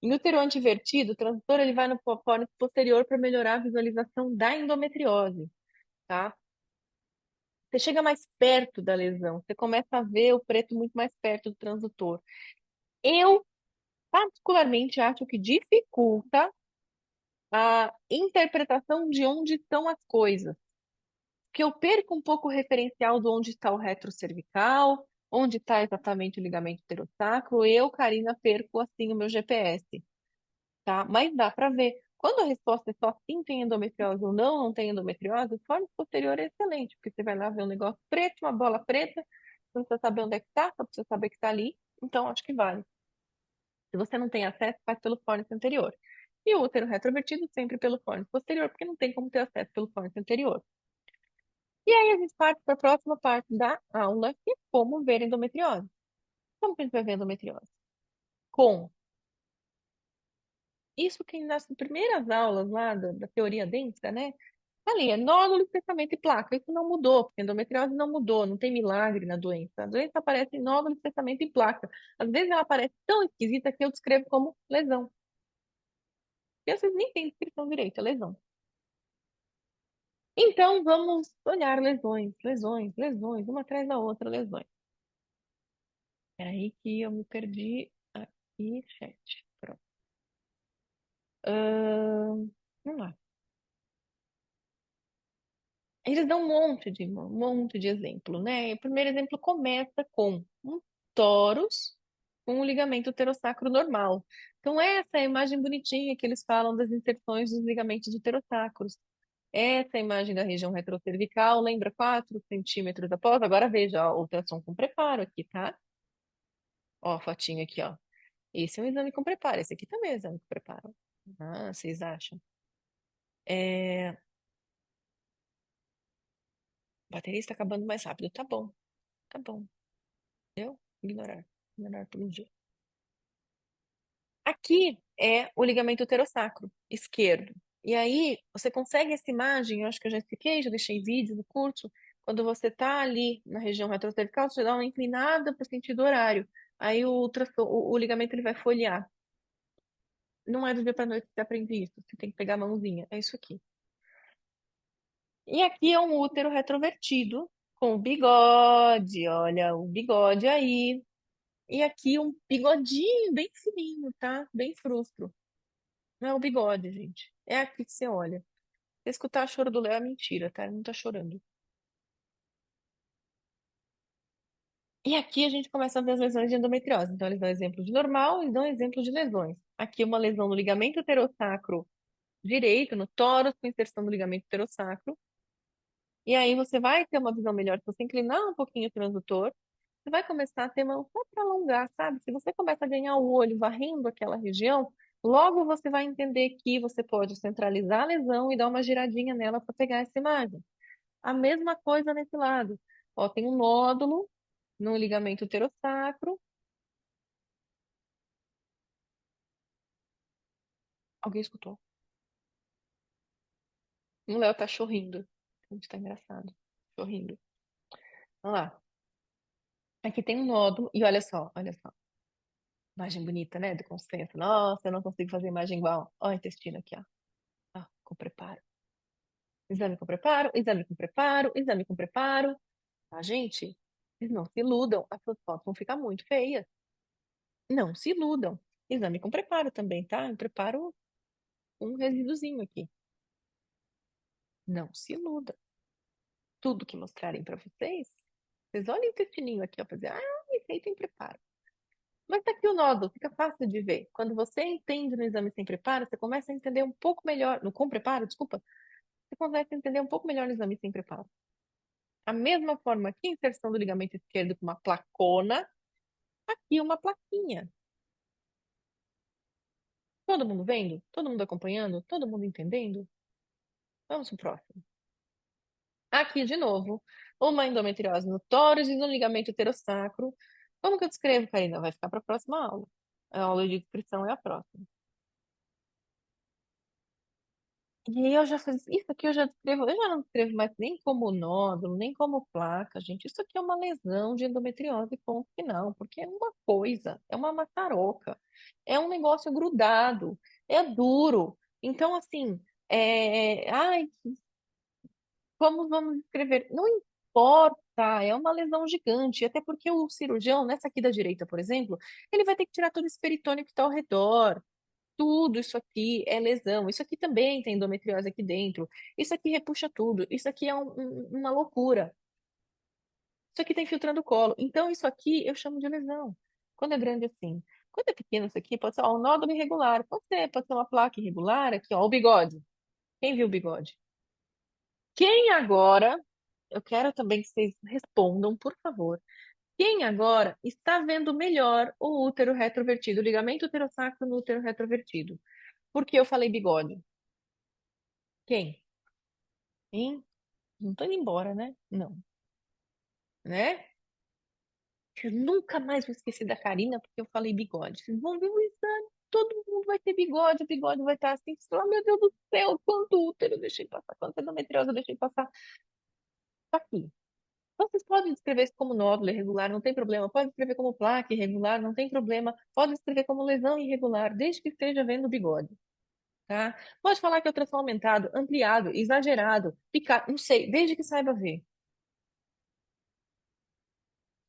Speaker 1: Em útero antivertido, o transitor ele vai no pórtico posterior para melhorar a visualização da endometriose, tá? Você chega mais perto da lesão, você começa a ver o preto muito mais perto do transdutor. Eu, particularmente, acho que dificulta a interpretação de onde estão as coisas. Porque eu perco um pouco o referencial de onde está o retrocervical, onde está exatamente o ligamento pterosacro. Eu, Karina, perco assim o meu GPS, tá? Mas dá para ver. Quando a resposta é só sim tem endometriose ou não, não tem endometriose, o fórmula posterior é excelente, porque você vai lá ver um negócio preto, uma bola preta, você não precisa saber onde é que tá, só precisa saber que está ali. Então, acho que vale. Se você não tem acesso, faz pelo fórnix anterior. E o útero retrovertido sempre pelo fórnix posterior, porque não tem como ter acesso pelo fórnix anterior. E aí a gente parte para a próxima parte da aula, que é como ver endometriose. Como que a gente vai ver endometriose? Com isso que nas primeiras aulas lá da teoria densa, né? Ali, é nódulo, espessamento e placa. Isso não mudou, porque a endometriose não mudou, não tem milagre na doença. A doença aparece em nódulo, espessamento e placa. Às vezes ela aparece tão esquisita que eu descrevo como lesão. E às vezes nem tem descrição direita, é lesão. Então, vamos olhar lesões, lesões, lesões, uma atrás da outra, lesões. Peraí que eu me perdi aqui, chat. Pronto. Vamos lá. Eles dão um monte de exemplo, né? O primeiro exemplo começa com um torus com um ligamento pterossacro normal. Então, essa é a imagem bonitinha que eles falam das inserções dos ligamentos uterossacros. Essa é a imagem da região retrocervical, lembra 4 centímetros após? Agora veja, ó, ultrassom com preparo aqui, tá? Ó, a fotinho aqui, ó. Esse é um exame com preparo, esse aqui também é um exame com preparo. Ah, vocês acham? É... A bateria está acabando mais rápido. Tá bom. Deu? Ignorar. Ignorar por um dia. Aqui é o ligamento uterossacro esquerdo. E aí, você consegue essa imagem, eu acho que eu já expliquei, já deixei vídeo no curso. Quando você tá ali na região retrocervical, você dá uma inclinada para o sentido horário. Aí o ligamento ele vai folhear. Não é do dia para noite que você aprende isso. Você tem que pegar a mãozinha. É isso aqui. E aqui é um útero retrovertido com bigode. Olha o bigode aí. E aqui um bigodinho bem fininho, tá? Bem frustro. Não é o bigode, gente. É aqui que você olha. Se escutar o choro do Léo é mentira, tá? Ele não tá chorando. E aqui a gente começa a ver as lesões de endometriose. Então, eles dão exemplo de normal e dão exemplo de lesões. Aqui uma lesão no ligamento pterossacro direito, no tórax, com inserção do ligamento pterossacro. E aí você vai ter uma visão melhor. Se você inclinar um pouquinho o transdutor, você vai começar a ter mão só para alongar, sabe? Se você começa a ganhar o olho varrendo aquela região, logo você vai entender que você pode centralizar a lesão e dar uma giradinha nela para pegar essa imagem. A mesma coisa nesse lado. Ó, tem um nódulo no ligamento pterossacro. Alguém escutou? O Léo tá chorrindo. Gente, tá engraçado. Chorrindo. Olha lá. Aqui tem um nódulo. E olha só, olha só. Imagem bonita, né? Do consenso. Nossa, eu não consigo fazer imagem igual. Ó, o intestino aqui, ó. Ó, com preparo. Exame com preparo, exame com preparo, exame com preparo. Tá, gente? Vocês não se iludam. As suas fotos vão ficar muito feias. Não se iludam. Exame com preparo também, tá? Eu preparo um resíduozinho aqui. Não se iludam. Tudo que mostrarem pra vocês, vocês olhem o intestininho aqui, ó, pra dizer, esse aí tem preparo. Mas tá aqui o nódulo, fica fácil de ver. Quando você entende no exame sem preparo, você começa a entender um pouco melhor, no com preparo, desculpa, você começa a entender um pouco melhor no exame sem preparo. A mesma forma que a inserção do ligamento esquerdo com uma placona, aqui uma plaquinha. Todo mundo vendo? Todo mundo acompanhando? Todo mundo entendendo? Vamos pro próximo. Aqui de novo, uma endometriose no tórax e no ligamento pterosacro. Como que eu descrevo, Karina? Vai ficar para a próxima aula. A aula de descrição é a próxima. E aí eu já fiz isso aqui, eu já descrevo, eu já não descrevo mais nem como nódulo, nem como placa, gente. Isso aqui é uma lesão de endometriose, ponto final, porque é uma coisa, é uma maçaroca, é um negócio grudado, é duro. Então, assim, ai, como vamos escrever? Não importa, é uma lesão gigante, até porque o cirurgião, nessa aqui da direita, por exemplo, ele vai ter que tirar todo esse peritônio que está ao redor. Tudo isso aqui é lesão. Isso aqui também tem endometriose aqui dentro. Isso aqui repuxa tudo. Isso aqui é uma loucura. Isso aqui está infiltrando o colo. Então, isso aqui eu chamo de lesão. Quando é grande assim. Quando é pequeno isso aqui, pode ser ó, um nódulo irregular. Pode ser uma placa irregular aqui, ó, o bigode. Quem viu o bigode? Quem agora, eu quero também que vocês respondam, por favor. Quem agora está vendo melhor o útero retrovertido, o ligamento uterosacro no útero retrovertido? Porque eu falei bigode. Quem? Hein? Não tô indo embora, né? Não. Né? Eu nunca mais vou esquecer da Karina porque eu falei bigode. Vocês vão ver o exame, todo mundo vai ter bigode, o bigode vai estar assim. Vocês falam, meu Deus do céu, quanto útero eu deixei passar, quanto endometriose eu deixei passar. Tá aqui. Vocês podem descrever isso como nódulo irregular, não tem problema. Pode escrever como placa irregular, não tem problema. Pode escrever como lesão irregular, desde que esteja vendo o bigode, tá? Pode falar que é ultrassom aumentado, ampliado, exagerado, picado, não sei, desde que saiba ver.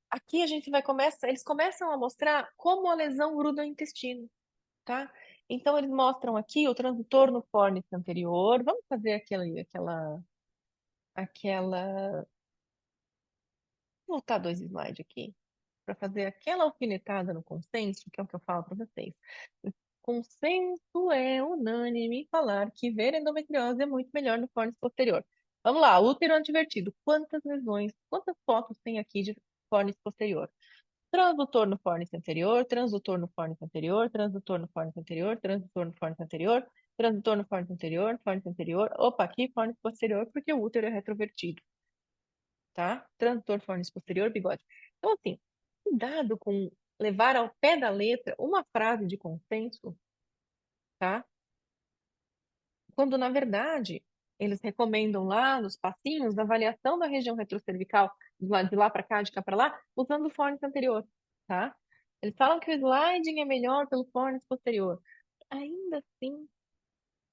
Speaker 1: Aqui a gente vai começar, eles começam a mostrar como a lesão gruda no intestino, tá? Então eles mostram aqui o transdutor no fórnix anterior. Vamos fazer aquela, vou voltar 2 slides aqui para fazer aquela alfinetada no consenso, que é o que eu falo para vocês. O consenso é unânime em falar que ver endometriose é muito melhor no fórnix posterior. Vamos lá, útero antivertido. Quantas lesões, quantas fotos tem aqui de fórnix posterior? Transdutor no fórnix anterior, transdutor no fórnix anterior, transdutor no fórnix anterior, transdutor no fórnix anterior, transdutor no fórnix anterior, fórnix anterior. Opa, aqui fórnix posterior, porque o útero é retrovertido, tá? Transdutor, fórnix posterior, bigode. Então, assim, cuidado com levar ao pé da letra uma frase de consenso, tá? Quando, na verdade, eles recomendam lá nos passinhos da avaliação da região retrocervical, de lá para cá, de cá para lá, usando o fórnix anterior, tá? Eles falam que o sliding é melhor pelo fórnix posterior. Ainda assim,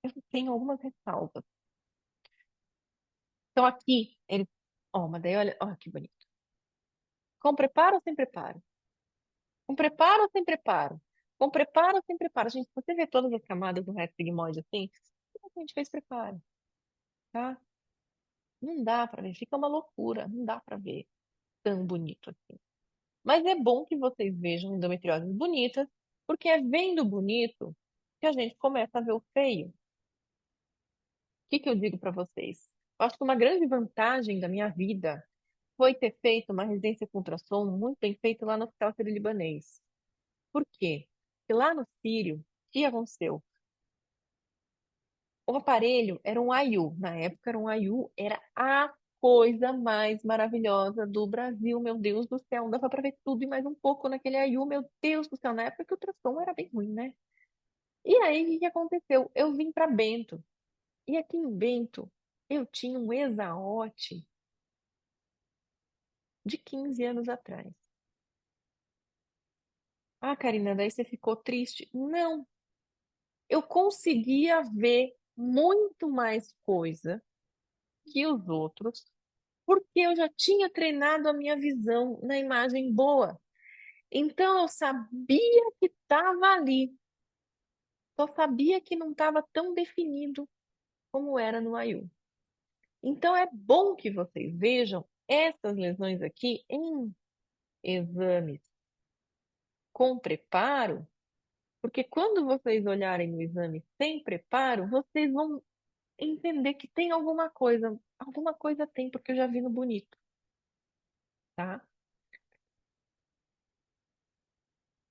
Speaker 1: eu tenho algumas ressalvas. Então, aqui, eles. Ó, mas daí olha, ó, que bonito. Com preparo ou sem preparo? Com preparo ou sem preparo? Com preparo ou sem preparo? Gente, se você vê todas as camadas do reto sigmoide assim, a gente fez preparo, tá? Não dá pra ver, fica uma loucura, não dá pra ver tão bonito assim. Mas é bom que vocês vejam endometrioses bonitas, porque é vendo bonito que a gente começa a ver o feio. O que que eu digo pra vocês? Eu acho que uma grande vantagem da minha vida foi ter feito uma residência com ultrassom muito bem feita lá no Hospital Sírio-Libanês. Por quê? Porque lá no Sírio, o que aconteceu? O aparelho era um IU, na época era um IU, era a coisa mais maravilhosa do Brasil, meu Deus do céu, não dava para ver tudo e mais um pouco naquele IU, meu Deus do céu, na época que o ultrassom era bem ruim, né? E aí, o que que aconteceu? Eu vim para Bento, e aqui em Bento, eu tinha um Exaote de 15 anos atrás. Ah, Karina, daí você ficou triste? Não, eu conseguia ver muito mais coisa que os outros, porque eu já tinha treinado a minha visão na imagem boa. Então eu sabia que estava ali, só sabia que não estava tão definido como era no AIU. Então é bom que vocês vejam essas lesões aqui em exames com preparo, porque quando vocês olharem o exame sem preparo, vocês vão entender que tem alguma coisa tem, porque eu já vi no bonito, tá?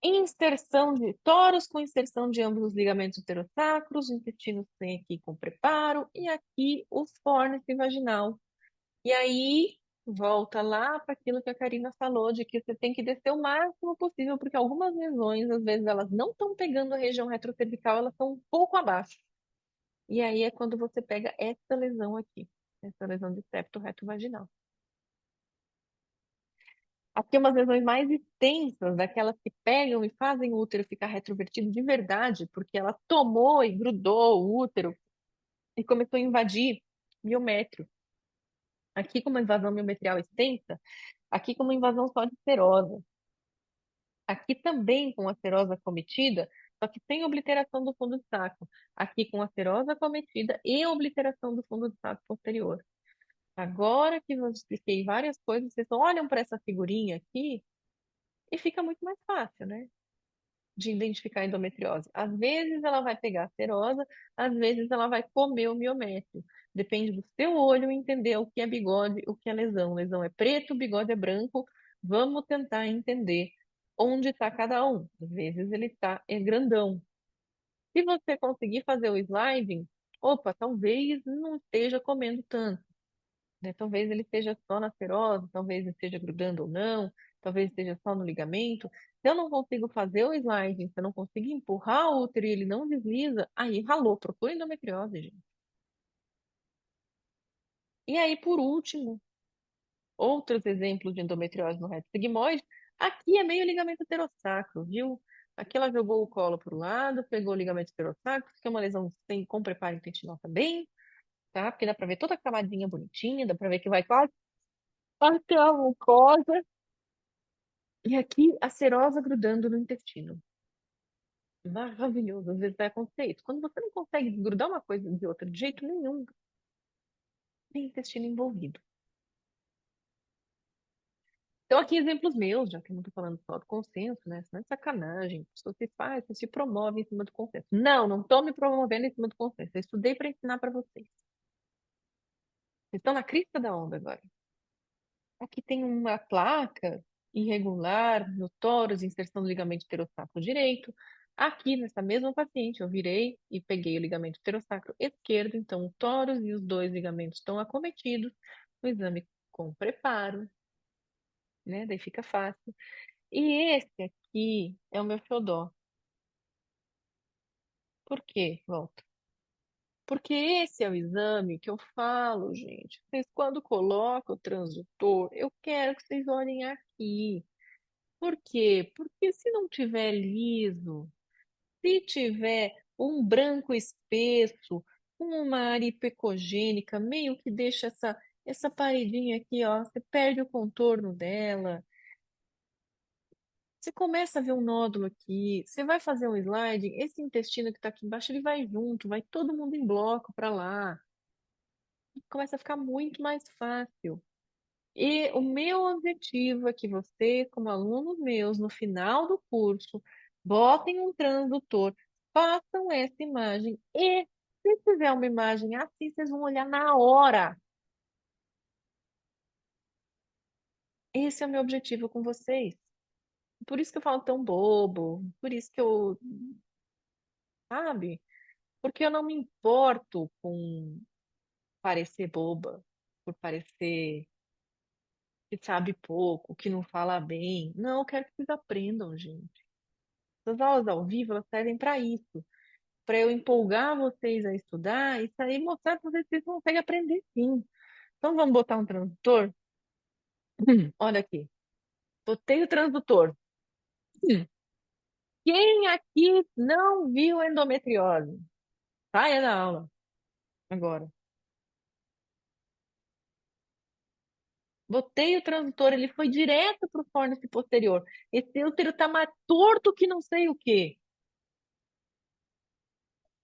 Speaker 1: Inserção de toros com inserção de ambos os ligamentos uterossacros, o intestino tem aqui com preparo, e aqui o fórnice vaginal. E aí volta lá para aquilo que a Karina falou, de que você tem que descer o máximo possível, porque algumas lesões, às vezes, elas não estão pegando a região retrocervical, elas estão um pouco abaixo. E aí é quando você pega essa lesão aqui, essa lesão de septo reto vaginal. Aqui umas lesões mais extensas, daquelas que pegam e fazem o útero ficar retrovertido de verdade, porque ela tomou e grudou o útero e começou a invadir miométrio. Aqui com uma invasão miometrial extensa, aqui com uma invasão só de serosa. Aqui também com a serosa acometida, só que sem obliteração do fundo de saco. Aqui com a serosa acometida e obliteração do fundo de saco posterior. Agora que eu expliquei várias coisas, vocês olham para essa figurinha aqui e fica muito mais fácil, né? De identificar a endometriose. Às vezes ela vai pegar a serosa, às vezes ela vai comer o miométrio. Depende do seu olho entender o que é bigode, o que é lesão. Lesão é preto, bigode é branco. Vamos tentar entender onde está cada um. Às vezes ele está grandão. Se você conseguir fazer o sliding, opa, talvez não esteja comendo tanto, né? Talvez ele esteja só na serose, talvez esteja grudando ou não, talvez esteja só no ligamento. Se eu não consigo fazer o sliding, se eu não consigo empurrar o útero e ele não desliza, aí ralou, procura endometriose, gente. E aí, por último, outros exemplos de endometriose no reto sigmoide, aqui é meio ligamento pterossacro, viu? Aqui ela jogou o colo para o lado, pegou o ligamento pterossacro, que é uma lesão com preparo intestinal também, tá? Porque dá para ver toda a camadinha bonitinha, dá para ver que vai quase até a mucosa. E aqui a serosa grudando no intestino. Maravilhoso. Às vezes vai acontecer isso. Quando você não consegue desgrudar uma coisa de outra de jeito nenhum, tem intestino envolvido. Então, aqui exemplos meus, já que eu não estou falando só do consenso, né? Senão é sacanagem. Se você faz, você se promove em cima do consenso. Não, não estou me promovendo em cima do consenso. Eu estudei para ensinar para vocês. Vocês estão na crista da onda agora. Aqui tem uma placa irregular no tórax, inserção do ligamento pterossacro direito. Aqui, nessa mesma paciente, eu virei e peguei o ligamento pterossacro esquerdo, então o tórax e os dois ligamentos estão acometidos. O exame com preparo, né? Daí fica fácil. E esse aqui é o meu xodó. Por quê? Volta. Porque esse é o exame que eu falo, gente. Vocês, quando colocam o transdutor, eu quero que vocês olhem aqui. Por quê? Porque se não tiver liso, se tiver um branco espesso, uma área hipocogênica, meio que deixa essa paredinha aqui, ó, você perde o contorno dela. Você começa a ver um nódulo aqui, você vai fazer um slide, esse intestino que está aqui embaixo, ele vai junto, vai todo mundo em bloco para lá. Começa a ficar muito mais fácil. E o meu objetivo é que vocês, como alunos meus, no final do curso, botem um transdutor, façam essa imagem e, se tiver uma imagem assim, vocês vão olhar na hora. Esse é o meu objetivo com vocês. Por isso que eu falo tão bobo, por isso que eu, sabe? Porque eu não me importo com parecer boba, por parecer que sabe pouco, que não fala bem. Não, eu quero que vocês aprendam, gente. As aulas ao vivo, elas servem para isso, para eu empolgar vocês a estudar e sair mostrar para vocês que vocês conseguem aprender sim. Então vamos botar um transdutor? Olha aqui, botei o transdutor. Quem aqui não viu endometriose? Saia da aula agora. Botei o transdutor, ele foi direto para o fórnix posterior. Esse útero tá mais torto que não sei o quê.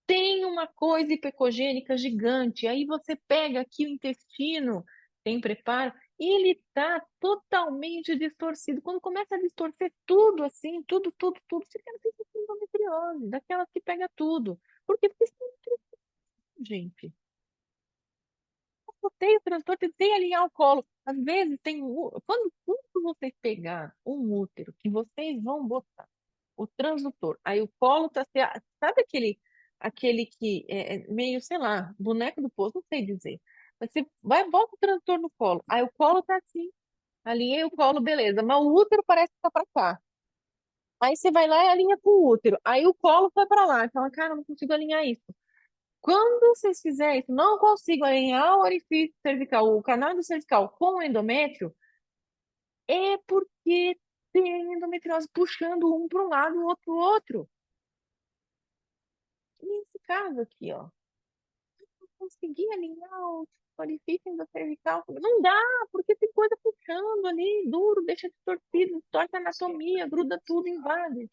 Speaker 1: Tem uma coisa hipocogênica gigante. Aí você pega aqui o intestino, tem preparo, e ele tá totalmente distorcido. Quando começa a distorcer tudo assim, tudo, você tem endometriose, daquelas que pega tudo. Por quê? Porque isso é nutrição, gente. Eu botei o transtorno, tentei alinhar o colo. Às vezes tem. Quando vocês pegar um útero que vocês vão botar o transdutor. Aí o colo tá. Sabe aquele que é meio, sei lá, boneco do poço, não sei dizer. Mas você vai, bota o transdutor no colo. Aí o colo tá assim. Alinhei o colo, beleza. Mas o útero parece que tá pra cá. Aí você vai lá e alinha com o útero. Aí o colo foi pra lá. Fala, cara, não consigo alinhar isso. Quando vocês fizerem isso, não consigo alinhar o orifício cervical, o canal do cervical com o endométrio, é porque tem endometriose puxando um para um lado e o outro pro outro. Nesse caso aqui, ó, consegui alinhar o orifício endocervical. Não dá, porque tem coisa puxando ali, duro, deixa distorcido, torta a anatomia, gruda tudo, invade.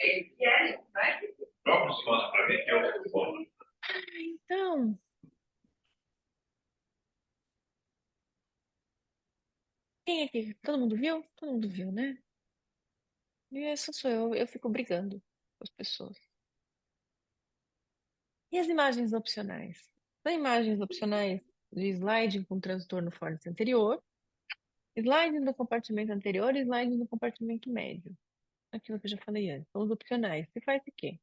Speaker 1: Então, quem aqui? Todo mundo viu? Todo mundo viu, né? E essa sou eu fico brigando com as pessoas. E as imagens opcionais? São imagens opcionais de slide com transtorno forte anterior, slide no compartimento anterior e slide no compartimento médio. Aquilo que eu já falei antes. São os opcionais. Você faz o quê?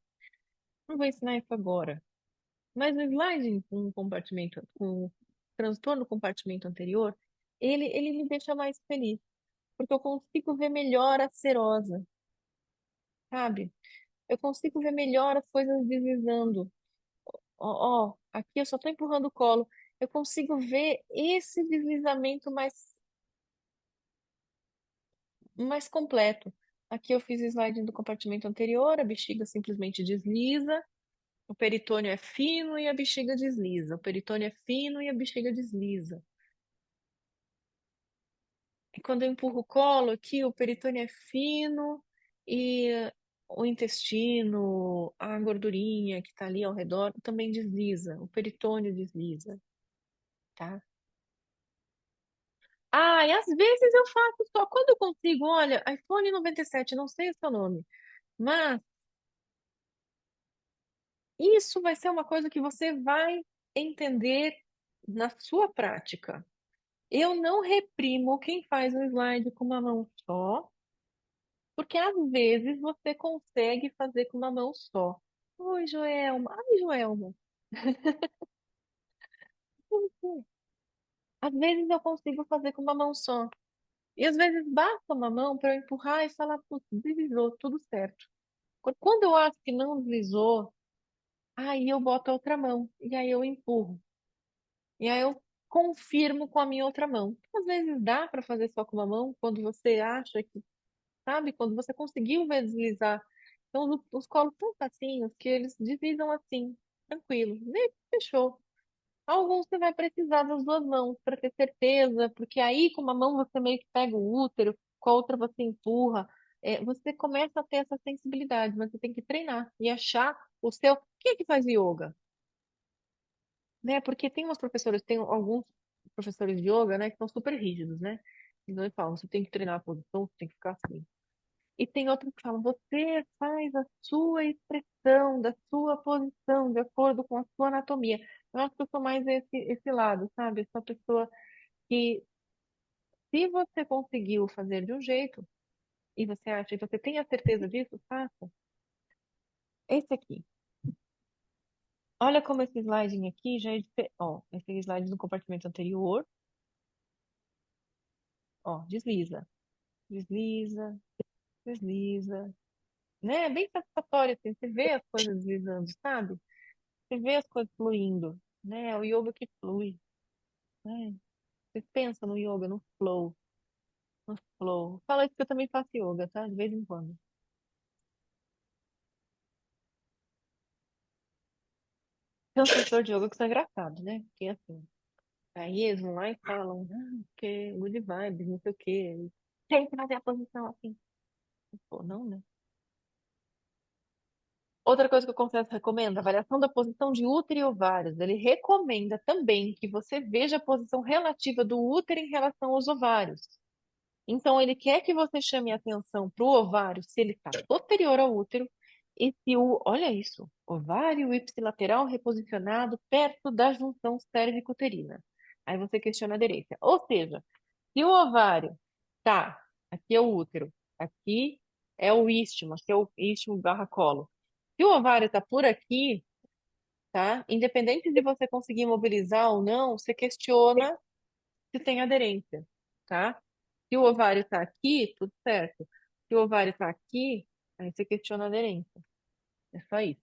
Speaker 1: Não vou ensinar isso agora. Mas o slide com compartimento, com transtorno compartimento anterior, ele me deixa mais feliz. Porque eu consigo ver melhor a serosa, sabe? Eu consigo ver melhor as coisas deslizando. Ó, aqui eu só estou empurrando o colo. Eu consigo ver esse deslizamento mais completo. Aqui eu fiz slide do compartimento anterior, a bexiga simplesmente desliza, o peritônio é fino e a bexiga desliza. O peritônio é fino e a bexiga desliza. E quando eu empurro o colo aqui, o peritônio é fino e o intestino, a gordurinha que está ali ao redor também desliza. O peritônio desliza, tá? Ah, e às vezes eu faço só quando eu consigo. Olha, iPhone 97, não sei o seu nome, mas isso vai ser uma coisa que você vai entender na sua prática. Eu não reprimo quem faz o slide com uma mão só, porque às vezes você consegue fazer com uma mão só. Oi, Joelma. Ai, Joelma. Às vezes eu consigo fazer com uma mão só. E às vezes basta uma mão para eu empurrar e falar, putz, deslizou, tudo certo. Quando eu acho que não deslizou, aí eu boto a outra mão. E aí eu empurro. E aí eu confirmo com a minha outra mão. Às vezes dá para fazer só com uma mão, quando você acha que, sabe, quando você conseguiu ver deslizar. Então, os colos tão facinhos que eles deslizam assim, tranquilo. E fechou. Alguns você vai precisar das duas mãos para ter certeza, porque aí com uma mão você meio que pega o útero, com a outra você empurra. É, você começa a ter essa sensibilidade, mas você tem que treinar e achar o seu. Quem é que faz yoga? Né? Porque tem umas professoras, tem alguns professores de yoga, né, que são super rígidos, né? Então eles falam, você tem que treinar a posição, você tem que ficar assim. E tem outros que falam, você faz a sua expressão, da sua posição, de acordo com a sua anatomia. Eu acho que eu sou mais esse lado, sabe? Essa pessoa que, se você conseguiu fazer de um jeito, e você acha, e você tem a certeza disso, faça. Esse aqui. Olha como esse sliding aqui já é diferente. Ó, esse slide do compartimento anterior, ó, desliza, desliza, desliza. Né? É bem satisfatório, assim, você vê as coisas deslizando, sabe? Você vê as coisas fluindo, né? O yoga que flui, né? Você pensa no yoga, no flow, no flow. Fala isso que eu também faço yoga, tá? De vez em quando. Tem uns professores de yoga que são engraçados, né? Porque assim, aí eles vão lá e falam, que good vibes, não sei o quê. Tem que fazer a posição assim. Pô, não, né? Outra coisa que o Consenso recomenda, avaliação da posição de útero e ovários. Ele recomenda também que você veja a posição relativa do útero em relação aos ovários. Então, ele quer que você chame a atenção para o ovário se ele está posterior ao útero e se o, olha isso, ovário ipsilateral reposicionado perto da junção cérvico-uterina. Aí você questiona a aderência. Ou seja, se o ovário tá, aqui é o útero, aqui é o istmo, aqui é o istmo barra colo. Se o ovário está por aqui, tá? Independente de você conseguir mobilizar ou não, você questiona se tem aderência, tá? Se o ovário está aqui, tudo certo. Se o ovário está aqui, aí você questiona a aderência. É só isso.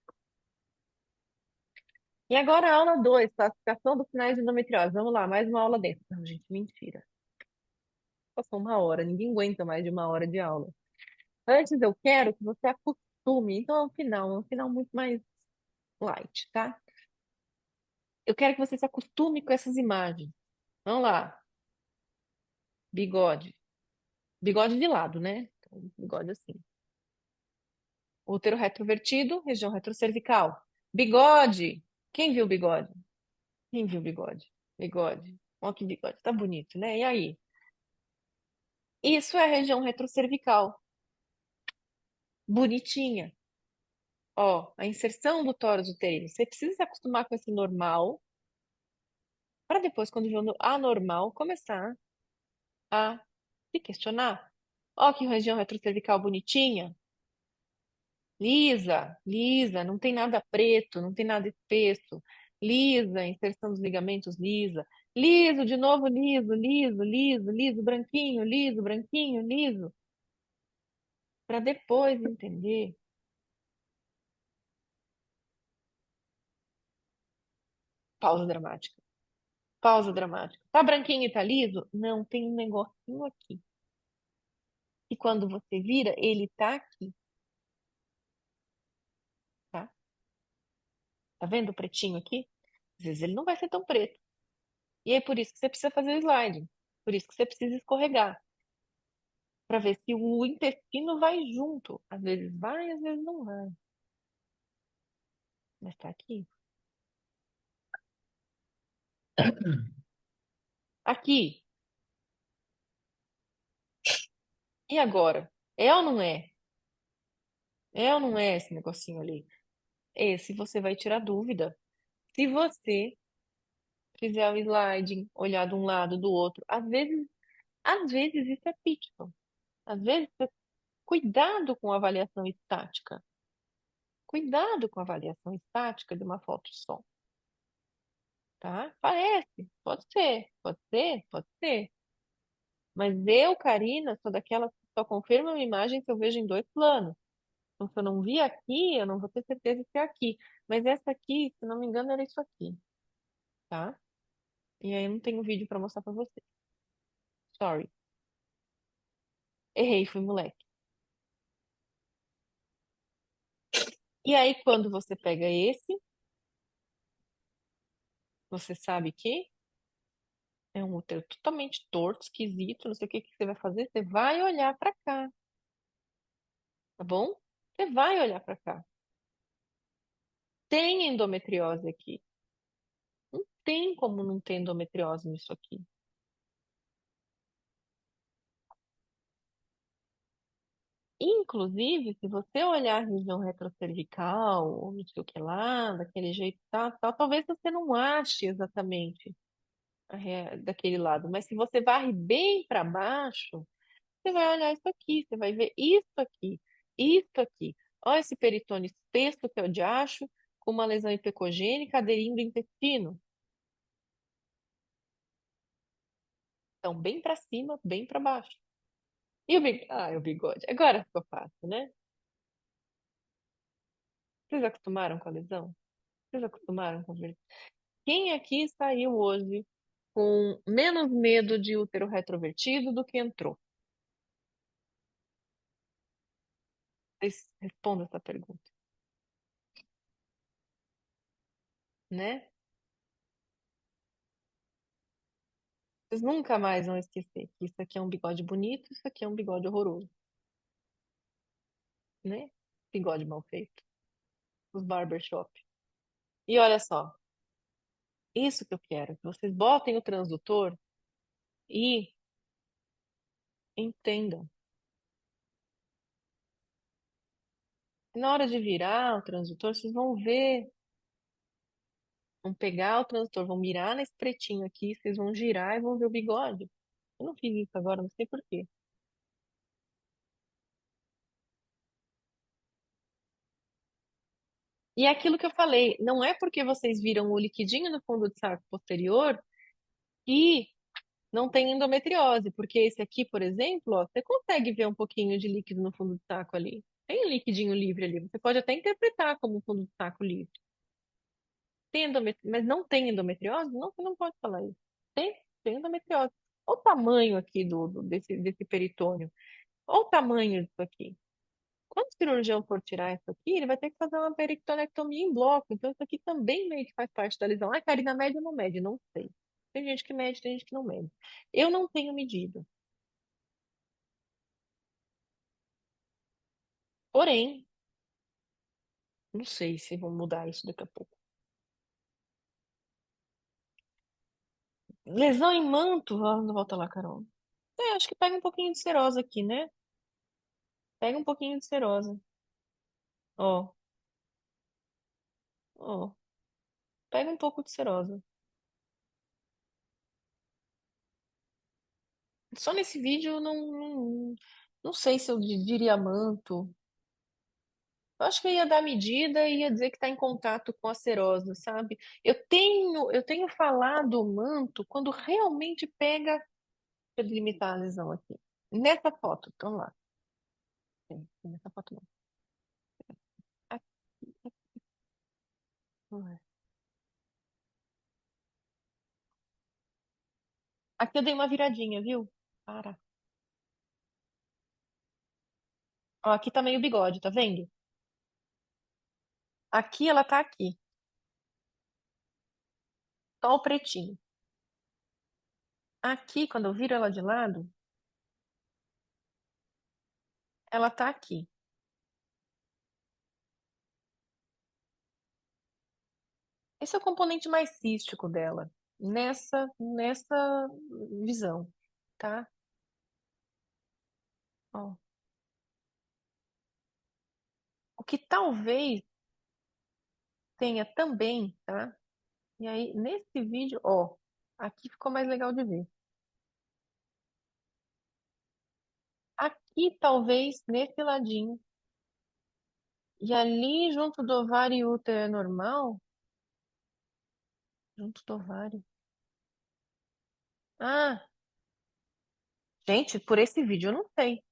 Speaker 1: E agora a aula 2, classificação dos sinais de endometriose. Vamos lá, mais uma aula dentro. Não, gente, mentira. Passou uma hora, ninguém aguenta mais de uma hora de aula. Antes eu quero que você acostume. Então é um final muito mais light, tá? Eu quero que você se acostume com essas imagens. Vamos lá. Bigode. Bigode de lado, né? Então, bigode assim. Útero retrovertido, região retrocervical. Bigode. Quem viu bigode? Quem viu bigode? Bigode. Ó que bigode. Tá bonito, né? E aí? Isso é a região retrocervical. Bonitinha. Ó, a inserção do tórax uterino. Você precisa se acostumar com esse normal para depois, quando vir o anormal, começar a se questionar. Ó que região retrocervical bonitinha. Lisa, lisa, não tem nada preto, não tem nada espesso. Lisa, inserção dos ligamentos lisa. Liso, de novo liso, liso, liso, liso, branquinho, liso. Para depois entender. Pausa dramática. Pausa dramática. Tá branquinho e tá liso? Não, tem um negocinho aqui. E quando você vira, ele tá aqui, tá? Tá vendo o pretinho aqui? Às vezes ele não vai ser tão preto. E é por isso que você precisa fazer o slide. Por isso que você precisa escorregar. Para ver se o intestino vai junto. Às vezes vai, às vezes não vai. Mas tá aqui. Aqui. E agora? É ou não é? É ou não é esse negocinho ali? Esse você vai tirar dúvida. Se você fizer o sliding, olhar de um lado, do outro, às vezes isso é pitfall. Às vezes, cuidado com a avaliação estática. Cuidado com a avaliação estática de uma foto só, tá? Parece, pode ser, pode ser, pode ser. Mas eu, Karina, sou daquela que só confirma uma imagem se eu vejo em dois planos. Então, se eu não vi aqui, eu não vou ter certeza que é aqui. Mas essa aqui, se não me engano, era isso aqui, tá? E aí eu não tenho vídeo pra mostrar pra você. Sorry. Errei, fui moleque. E aí, quando você pega esse, você sabe que é um útero totalmente torto, esquisito, não sei o que que você vai fazer. Você vai olhar pra cá, tá bom? Você vai olhar pra cá. Tem endometriose aqui. Não tem como não ter endometriose nisso aqui. Inclusive, se você olhar a região retrocervical, ou não sei o que lá, daquele jeito, tal, talvez você não ache exatamente daquele lado. Mas se você varre bem para baixo, você vai olhar isso aqui, você vai ver isso aqui. Olha esse peritônio espesso que é o diacho, com uma lesão hipecogênica aderindo ao intestino. Então, bem para cima, bem para baixo. E o bigode? Ah, o bigode. Agora ficou fácil, né? Vocês acostumaram com a lesão? Vocês acostumaram com ver? Quem aqui saiu hoje com menos medo de útero retrovertido do que entrou? Vocês respondam essa pergunta. né? Vocês nunca mais vão esquecer que isso aqui é um bigode bonito, isso aqui é um bigode horroroso, né? Bigode mal feito, os barbershop. E olha só, isso que eu quero, que vocês botem o transdutor e entendam. Na hora de virar o transdutor, vocês vão ver, vão pegar o transdutor, vão mirar nesse pretinho aqui, vocês vão girar e vão ver o bigode. Eu não fiz isso agora, não sei por quê. E é aquilo que eu falei, não é porque vocês viram o liquidinho no fundo do saco posterior que não tem endometriose, porque esse aqui, por exemplo, ó, você consegue ver um pouquinho de líquido no fundo do saco ali. Tem um liquidinho livre ali. Você pode até interpretar como um fundo do saco livre. Mas não tem endometriose? Não, você não pode falar isso. Tem endometriose. Olha o tamanho aqui desse peritônio. Olha o tamanho disso aqui. Quando o cirurgião for tirar isso aqui, ele vai ter que fazer uma peritonectomia em bloco. Então, isso aqui também meio que faz parte da lesão. Ah, Karina, mede ou não mede? Não sei. Tem gente que mede, tem gente que não mede. Eu não tenho medido. Porém, não sei se vão mudar isso daqui a pouco. Lesão em manto, volta lá, Carol. É, acho que pega um pouquinho de serosa aqui, né? Pega um pouquinho de serosa. Ó, ó. Pega um pouco de serosa. Só nesse vídeo eu não sei se eu diria manto. Eu acho que eu ia dar medida e ia dizer que está em contato com a serosa, sabe? Eu tenho falado manto quando realmente pega. Deixa eu delimitar a lesão aqui. Nessa foto, então lá. Nessa foto não. Aqui, não é. Aqui eu dei uma viradinha, viu? Para. Ó, aqui tá meio bigode, tá vendo? Aqui ela tá aqui. Só o pretinho. Aqui, quando eu viro ela de lado, ela tá aqui. Esse é o componente mais cístico dela, nessa visão, tá? Ó. O que talvez tenha também, tá? E aí, nesse vídeo, ó, aqui ficou mais legal de ver. Aqui, talvez, nesse ladinho. E ali, junto do ovário e útero é normal? Junto do ovário. Ah, gente, por esse vídeo eu não sei.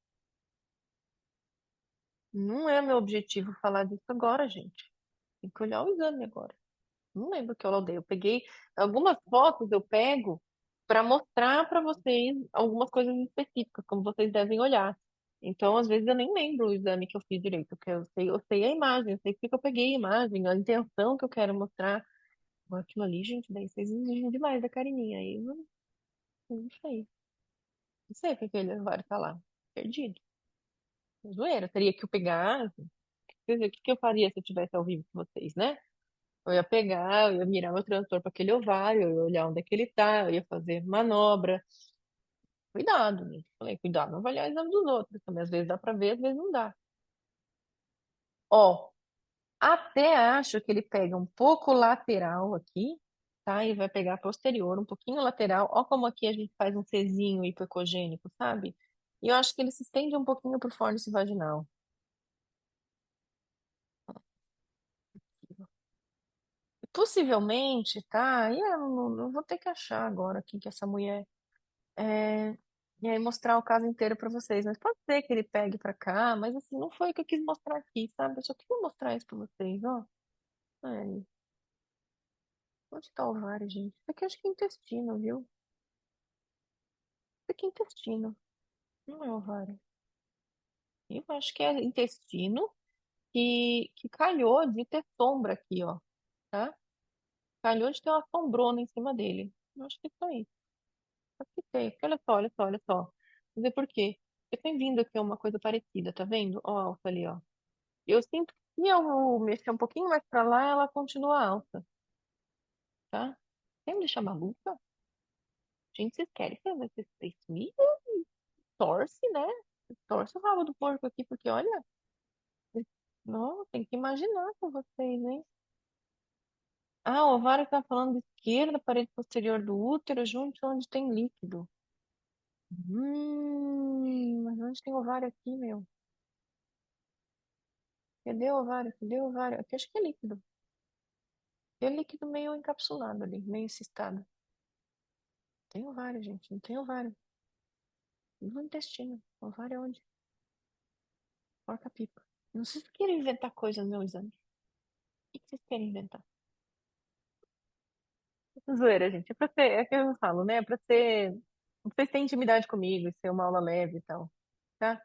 Speaker 1: Não é meu objetivo falar disso agora, gente. Tem que olhar o exame agora. Não lembro que eu odeio. Eu peguei algumas fotos, eu pego para mostrar para vocês algumas coisas específicas, como vocês devem olhar. Então, às vezes, eu nem lembro o exame que eu fiz direito, porque eu sei a imagem, eu sei porque que eu peguei a imagem, a intenção que eu quero mostrar. Agora, aquilo ali, gente, daí vocês exigem demais da Carininha. Aí, não sei. Não sei porque ele vai estar lá. Perdido. Zoeira. Teria que eu pegar. Quer dizer, o que que eu faria se eu estivesse ao vivo com vocês, né? Eu ia pegar, eu ia mirar meu transtor para aquele ovário, eu ia olhar onde é que ele tá, eu ia fazer manobra. Cuidado, né? Falei, cuidado, não avaliar o exame dos outros. Também às vezes dá para ver, às vezes não dá. Ó, até acho que ele pega um pouco lateral aqui, tá? E vai pegar posterior, um pouquinho lateral. Ó como aqui a gente faz um Czinho hipoecogênico, sabe? E eu acho que ele se estende um pouquinho pro fórnice vaginal. Possivelmente, tá? E eu não vou ter que achar agora aqui que essa mulher. É, e aí mostrar o caso inteiro pra vocês. Mas pode ser que ele pegue pra cá, mas assim, não foi o que eu quis mostrar aqui, sabe? Eu só queria mostrar isso pra vocês, ó. Aí, onde tá o ovário, gente? Isso aqui eu acho que é intestino, viu? Isso aqui é intestino, não é ovário. Eu acho que é intestino que calhou de ter sombra aqui, ó, tá? Calhou de ter uma sombrona em cima dele. Eu acho que é isso aí. Acho que tem. Porque olha só, olha só, olha só. Vou dizer por quê. Eu tenho vindo aqui uma coisa parecida, tá vendo? Ó, a alça ali, ó. Eu sinto que se eu mexer um pouquinho mais pra lá, ela continua alta, tá? Quer me deixar maluca? Gente, vocês querem fazer esse me torce, né? Torce o rabo do porco aqui, porque olha, não, tem que imaginar com vocês, hein? Ah, o ovário está falando de esquerda, parede posterior do útero, junto onde tem líquido. Mas onde tem ovário aqui, meu? Cadê o ovário? Cadê o ovário? Aqui acho que é líquido. É líquido meio encapsulado ali, meio cistado. Tem ovário, gente, não tem ovário. No intestino. Ovário é onde? Porca-pipa. Não sei se querem inventar coisa no meu exame. O que que vocês querem inventar? Zoeira, gente. É pra ser, é que eu falo, né? É pra ser. Pra vocês terem intimidade comigo e ser uma aula leve e tal, tá?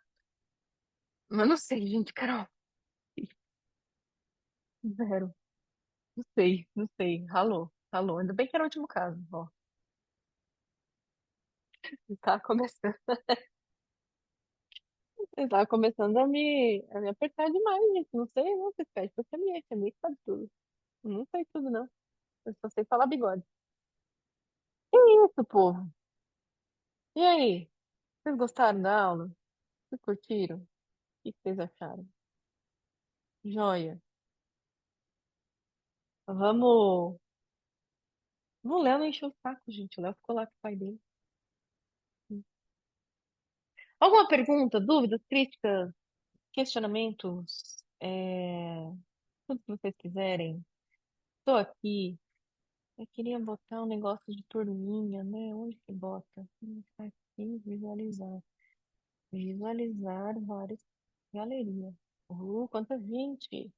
Speaker 1: Mas não sei, gente, Carol. Zero. Não sei, não sei. Ralou, ralou. Ainda bem que era o último caso, ó. Tá começando. Tá começando a me apertar demais, gente. Não sei, não. Vocês pedem pra ser minha que sabe tudo. Não sei tudo, não. Eu só sei falar bigode. Que isso, povo? E aí? Vocês gostaram da aula? Vocês curtiram? O que vocês acharam? Joia. Vamos. O Léo não encheu o saco, gente. O Léo ficou lá com o pai dele. Alguma pergunta, dúvidas, críticas, questionamentos? Tudo que vocês quiserem. Estou aqui. Eu queria botar um negócio de turminha, né? Onde que bota? Tá aqui, visualizar. Visualizar várias galerias. Quanta gente!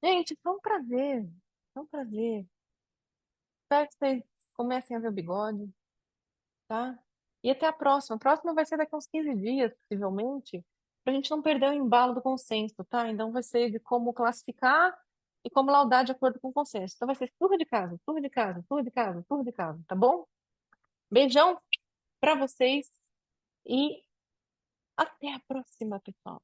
Speaker 1: Gente, foi um prazer. Foi um prazer. Espero que vocês comecem a ver o bigode, tá? E até a próxima. A próxima vai ser daqui a uns 15 dias, possivelmente, para a gente não perder o embalo do consenso, tá? Então vai ser de como classificar e como laudar de acordo com o consenso. Então vai ser turma de casa, turma de casa, turma de casa, turma de casa, tá bom? Beijão para vocês e até a próxima, pessoal.